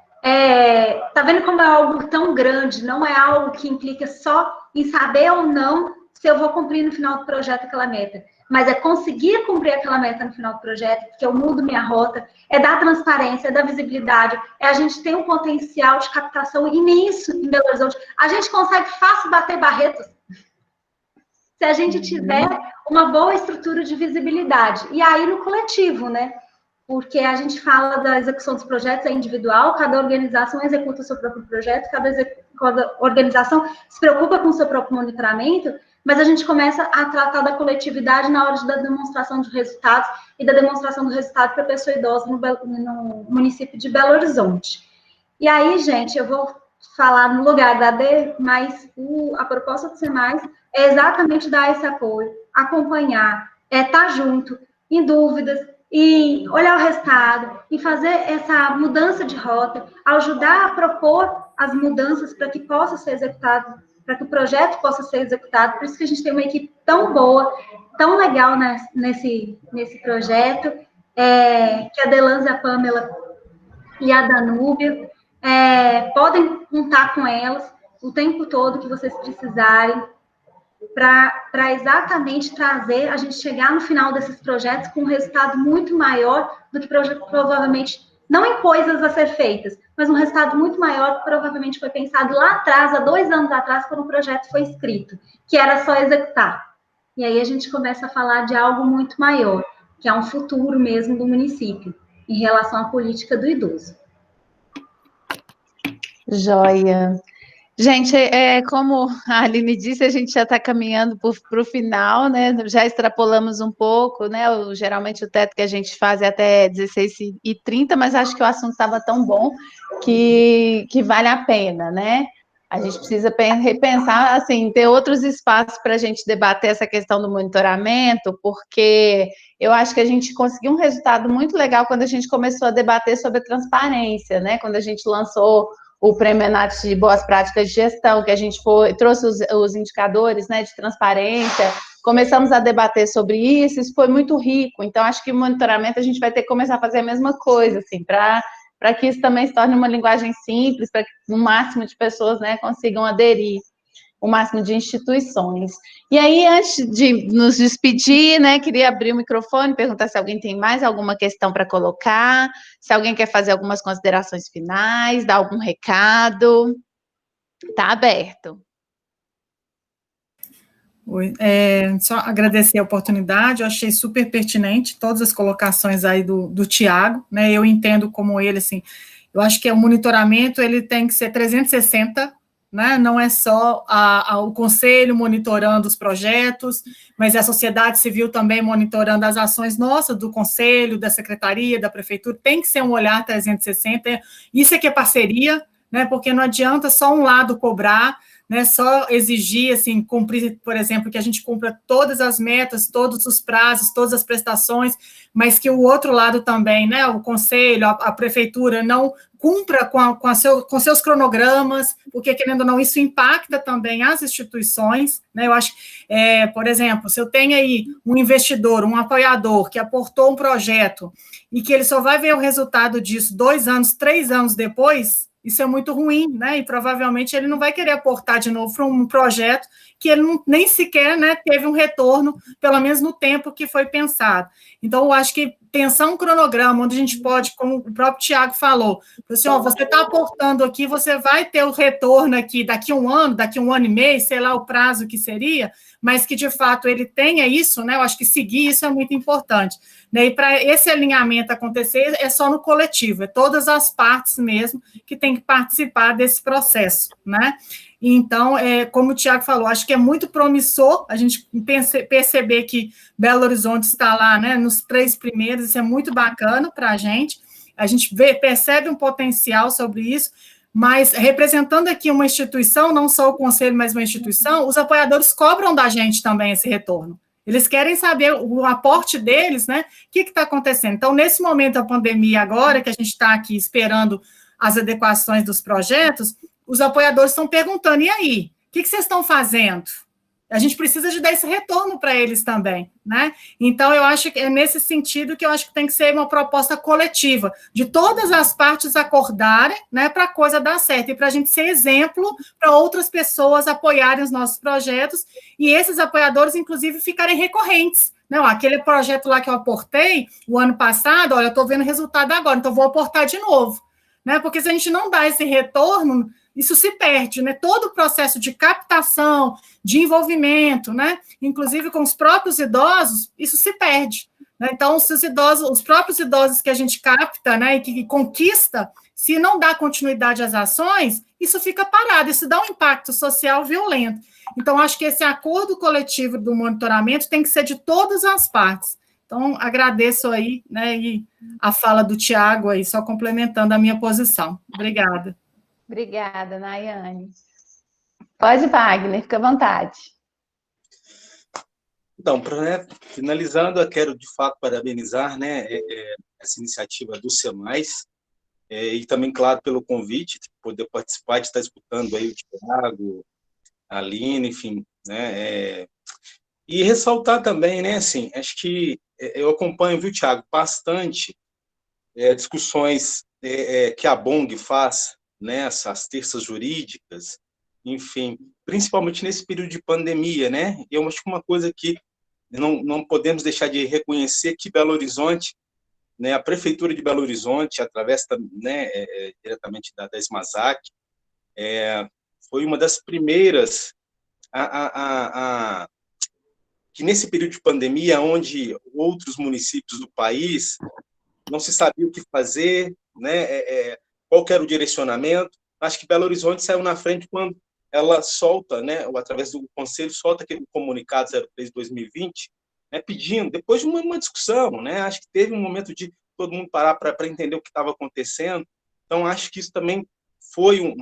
tá vendo como é algo tão grande, não é algo que implica só em saber ou não se eu vou cumprir no final do projeto aquela meta, mas é conseguir cumprir aquela meta no final do projeto, porque eu mudo minha rota, é dar transparência, é dar visibilidade, é a gente ter um potencial de captação imenso em Belo Horizonte. A gente consegue fácil bater Barretos se a gente tiver uma boa estrutura de visibilidade. E aí no coletivo, né? Porque a gente fala da execução dos projetos, é individual, cada organização executa o seu próprio projeto, cada organização se preocupa com o seu próprio monitoramento, mas a gente começa a tratar da coletividade na hora da demonstração de resultados e da demonstração do resultado para a pessoa idosa no município de Belo Horizonte. E aí, gente, eu vou falar no lugar da D, mas a proposta do SEMAIS é exatamente dar esse apoio, acompanhar, estar junto, em dúvidas, e olhar o resultado, e fazer essa mudança de rota, ajudar a propor as mudanças para que possa ser executado, para que o projeto possa ser executado. Por isso que a gente tem uma equipe tão boa, tão legal nesse projeto, que a Delanza, a Pamela e a Danúbia, podem contar com elas o tempo todo que vocês precisarem, para exatamente trazer, a gente chegar no final desses projetos com um resultado muito maior do que provavelmente, não em coisas a ser feitas, mas um resultado muito maior que provavelmente foi pensado lá atrás, há 2 anos atrás, quando o projeto foi escrito, que era só executar. E aí a gente começa a falar de algo muito maior, que é um futuro mesmo do município, em relação à política do idoso. Joia. Gente, como a Aline disse, a gente já está caminhando para o final, né? Já extrapolamos um pouco, né? Geralmente o teto que a gente faz é até 16h30, mas acho que o assunto estava tão bom que vale a pena, né? A gente precisa repensar, assim, ter outros espaços para a gente debater essa questão do monitoramento, porque eu acho que a gente conseguiu um resultado muito legal quando a gente começou a debater sobre a transparência, né? Quando a gente lançou o Prêmio ENAT de Boas Práticas de Gestão, que a gente trouxe os indicadores, né, de transparência, começamos a debater sobre isso foi muito rico. Então, acho que o monitoramento a gente vai ter que começar a fazer a mesma coisa, assim, para para que isso também se torne uma linguagem simples, para que o máximo de pessoas, né, consigam aderir, o máximo de instituições. E aí, antes de nos despedir, né, queria abrir o microfone, perguntar se alguém tem mais alguma questão para colocar, se alguém quer fazer algumas considerações finais, dar algum recado. Está aberto. Só agradecer a oportunidade, eu achei super pertinente todas as colocações aí do Tiago, né, eu entendo como ele, assim, eu acho que o monitoramento, ele tem que ser 360, né, não é só o conselho monitorando os projetos, mas a sociedade civil também monitorando as ações nossas, do conselho, da secretaria, da prefeitura, tem que ser um olhar 360, isso é que é parceria, né, porque não adianta só um lado cobrar, né, só exigir, assim, cumprir, por exemplo, que a gente cumpra todas as metas, todos os prazos, todas as prestações, mas que o outro lado também, né, o conselho, a prefeitura não cumpra com seus cronogramas, porque, querendo ou não, isso impacta também as instituições, né, eu acho, por exemplo, se eu tenho aí um investidor, um apoiador, que aportou um projeto, e que ele só vai ver o resultado disso 2 anos, 3 anos depois, isso é muito ruim, né, e provavelmente ele não vai querer aportar de novo para um projeto que ele nem sequer, né, teve um retorno, pelo menos no tempo que foi pensado. Então, eu acho que pensar um cronograma, onde a gente pode, como o próprio Tiago falou, assim, ó, você está aportando aqui, você vai ter o retorno aqui daqui a 1 ano, daqui a 1 ano e meio, sei lá o prazo que seria, mas que, de fato, ele tenha isso, né, eu acho que seguir isso é muito importante. Né, e para esse alinhamento acontecer, é só no coletivo, é todas as partes mesmo que tem que participar desse processo, né? Então, como o Tiago falou, acho que é muito promissor a gente perceber que Belo Horizonte está lá, né, nos 3 primeiros, isso é muito bacana para a gente percebe um potencial sobre isso, mas representando aqui uma instituição, não só o conselho, mas uma instituição, os apoiadores cobram da gente também esse retorno. Eles querem saber o aporte deles, né? O que está acontecendo? Então, nesse momento da pandemia agora, que a gente está aqui esperando as adequações dos projetos, os apoiadores estão perguntando, e aí? O que vocês estão fazendo? A gente precisa de dar esse retorno para eles também, né? Então, eu acho que é nesse sentido que eu acho que tem que ser uma proposta coletiva, de todas as partes acordarem, né, para a coisa dar certo, e para a gente ser exemplo para outras pessoas apoiarem os nossos projetos, e esses apoiadores, inclusive, ficarem recorrentes. Não, aquele projeto lá que eu aportei o ano passado, olha, eu estou vendo o resultado agora, então vou aportar de novo, né? Porque se a gente não dá esse retorno, isso se perde, né? Todo o processo de captação, de envolvimento, né? Inclusive com os próprios idosos, isso se perde, né? Então, se os próprios idosos que a gente capta, né, e que conquista, se não dá continuidade às ações, isso fica parado, isso dá um impacto social violento. Então, acho que esse acordo coletivo do monitoramento tem que ser de todas as partes. Então, agradeço aí, né, e a fala do Tiago aí, só complementando a minha posição. Obrigada. Obrigada, Nayane. Pode, Wagner, fica à vontade. Então, finalizando, eu quero, de fato, parabenizar, né, essa iniciativa do SEMAIS, e também, claro, pelo convite, de poder participar, de estar escutando aí o Tiago, a Aline, enfim, né, e ressaltar também, né, assim, acho que eu acompanho, viu, Tiago, bastante discussões que a BONG faz, né, essas terças jurídicas, enfim, principalmente nesse período de pandemia, né, eu acho que uma coisa que não podemos deixar de reconhecer que Belo Horizonte, né, a Prefeitura de Belo Horizonte, através, né, diretamente da SMASAC, foi uma das primeiras que nesse período de pandemia, onde outros municípios do país não se sabia o que fazer, né, qual que era o direcionamento, acho que Belo Horizonte saiu na frente quando ela solta, né, ou através do Conselho, solta aquele comunicado 03 de 2020, né, pedindo, depois de uma discussão, né, acho que teve um momento de todo mundo parar para entender o que estava acontecendo, então acho que isso também foi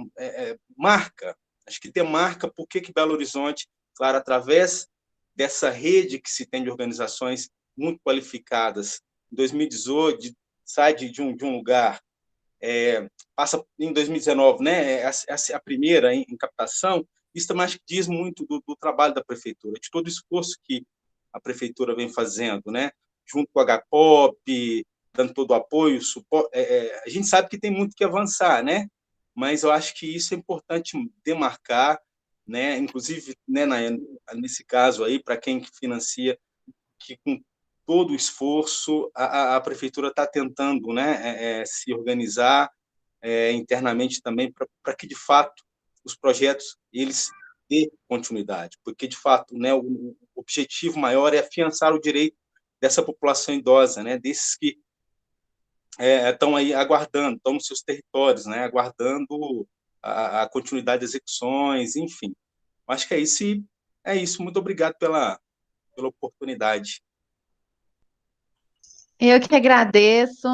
marca, acho que demarca por que Belo Horizonte, claro, através dessa rede que se tem de organizações muito qualificadas, em 2018, sai de um lugar, passa em 2019, né, a primeira em captação, isso também acho que diz muito do trabalho da prefeitura, de todo o esforço que a prefeitura vem fazendo, né, junto com a HPOP, dando todo o apoio, suporte. A gente sabe que tem muito que avançar, né? Mas eu acho que isso é importante demarcar, né? Inclusive, né, nesse caso aí, para quem financia, que com todo o esforço a prefeitura está tentando, né, se organizar internamente também para que, de fato, os projetos eles dê continuidade, porque, de fato, né, o objetivo maior é afiançar o direito dessa população idosa, né, desses que estão aí aguardando, estão nos seus territórios, né, aguardando a continuidade das execuções, enfim. Acho que é isso, e é isso. Muito obrigado pela oportunidade. Eu que agradeço,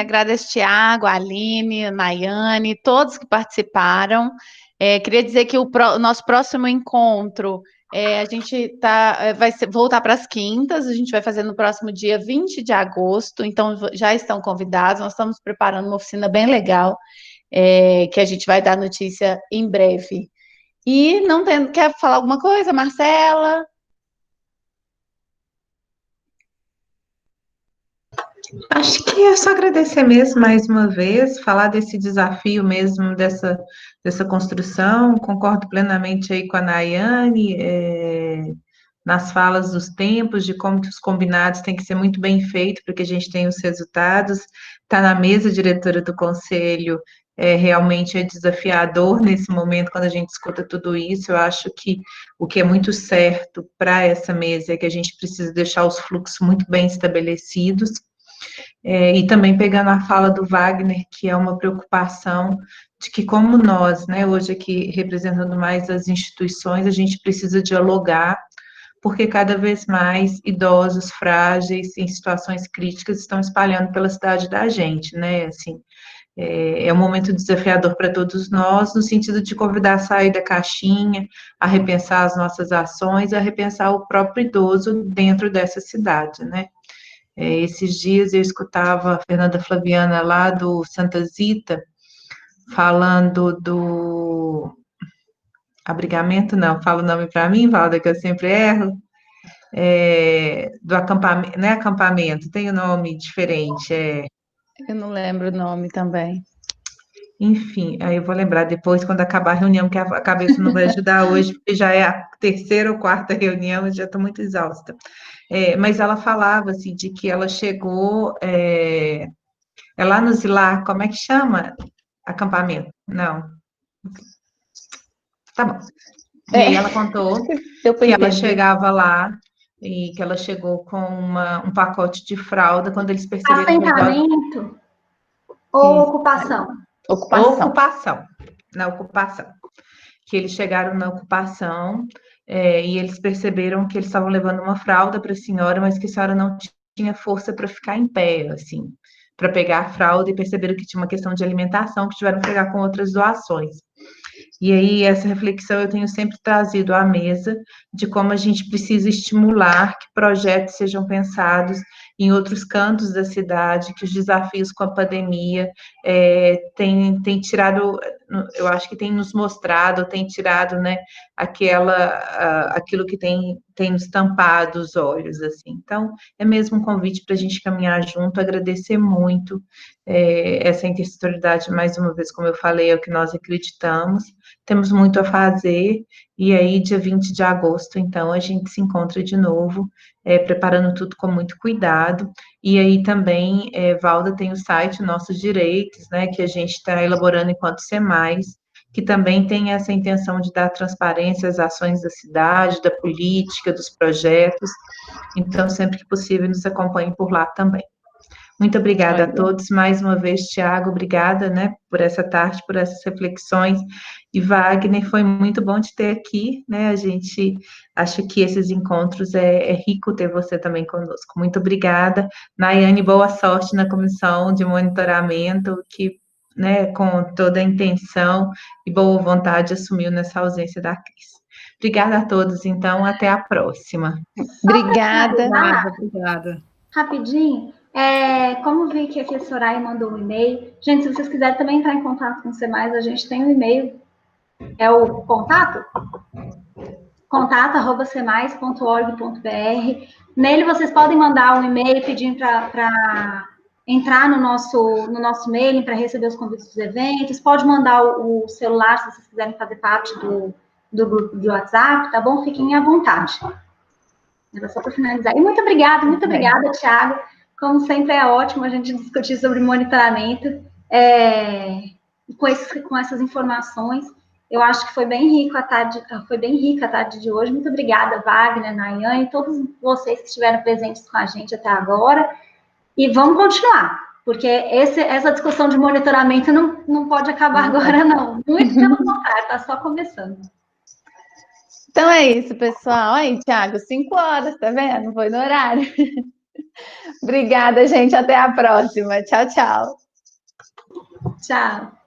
agradeço Tiago, Aline, Nayane, todos que participaram. Queria dizer que o nosso próximo encontro, a gente vai voltar para as quintas, a gente vai fazer no próximo dia 20 de agosto, então já estão convidados, nós estamos preparando uma oficina bem legal, que a gente vai dar notícia em breve. E quer falar alguma coisa, Marcela? Acho que é só agradecer mesmo mais uma vez, falar desse desafio mesmo, dessa construção. Concordo plenamente aí com a Nayane, nas falas dos tempos, de como que os combinados têm que ser muito bem feitos para que a gente tenha os resultados. Está na mesa diretora do conselho, realmente é desafiador nesse momento, quando a gente escuta tudo isso. Eu acho que o que é muito certo para essa mesa é que a gente precisa deixar os fluxos muito bem estabelecidos. E também pegando a fala do Wagner, que é uma preocupação de que, como nós, né, hoje aqui representando mais as instituições, a gente precisa dialogar, porque cada vez mais idosos frágeis em situações críticas estão espalhando pela cidade da gente, né, assim, é um momento desafiador para todos nós, no sentido de convidar a sair da caixinha, a repensar as nossas ações, a repensar o próprio idoso dentro dessa cidade, né. Esses dias eu escutava a Fernanda Flaviana lá do Santa Zita, falando do abrigamento, não, fala o nome para mim, Valda, que eu sempre erro, do acampamento, não é acampamento, tem um nome diferente, Eu não lembro o nome também. Enfim, aí eu vou lembrar depois, quando acabar a reunião, que a cabeça não vai ajudar hoje, porque já é a terceira ou quarta reunião, eu já estou muito exausta. Mas ela falava, assim, de que ela chegou, lá no Zilar, como é que chama? Acampamento? Não. Tá bom. E aí ela contou que ela chegava lá e que ela chegou com um pacote de fralda, quando eles perceberam... Assentamento ou ocupação? Ocupação. Na ocupação. Que eles chegaram na ocupação e eles perceberam que eles estavam levando uma fralda para a senhora, mas que a senhora não tinha força para ficar em pé, assim, para pegar a fralda, e perceberam que tinha uma questão de alimentação, que tiveram que pegar com outras doações. E aí, essa reflexão eu tenho sempre trazido à mesa, de como a gente precisa estimular que projetos sejam pensados em outros cantos da cidade, que os desafios com a pandemia têm tirado, eu acho que tem nos mostrado, tem tirado, né, aquilo que tem nos tampado os olhos, assim. Então, é mesmo um convite para a gente caminhar junto, agradecer muito essa intersetorialidade, mais uma vez, como eu falei, é o que nós acreditamos. Temos muito a fazer, e aí, dia 20 de agosto, então, a gente se encontra de novo, preparando tudo com muito cuidado. E aí também, Valda, tem o site Nossos Direitos, né, que a gente está elaborando enquanto SEMAIS, que também tem essa intenção de dar transparência às ações da cidade, da política, dos projetos. Então, sempre que possível, nos acompanhem por lá também. Muito obrigada a todos, mais uma vez, Tiago, obrigada, né, por essa tarde, por essas reflexões, e Wagner, foi muito bom te ter aqui, né, a gente acha que esses encontros é rico ter você também conosco, muito obrigada. Nayane, boa sorte na comissão de monitoramento, que, né, com toda a intenção e boa vontade assumiu nessa ausência da Cris. Obrigada a todos, então, até a próxima. Obrigada. Obrigada. Rapidinho, como vi que aqui a Soraya mandou um e-mail, gente, se vocês quiserem também entrar em contato com o SEMAIS, a gente tem um e-mail, é o contato@semais.org.br. Nele vocês podem mandar um e-mail pedindo para entrar no nosso mailing para receber os convites dos eventos, pode mandar o celular se vocês quiserem fazer parte do grupo de WhatsApp, tá bom? Fiquem à vontade. Era só para finalizar. E muito obrigada, Thiago. Como sempre, é ótimo a gente discutir sobre monitoramento com essas informações. Eu acho que foi bem rica a tarde de hoje. Muito obrigada, Wagner, Nayan e todos vocês que estiveram presentes com a gente até agora. E vamos continuar, porque essa discussão de monitoramento não pode acabar agora, não. Muito pelo contrário, está só começando. Então é isso, pessoal. Aí, Thiago, 5 horas, tá vendo? Foi no horário. Obrigada, gente. Até a próxima. Tchau, tchau. Tchau.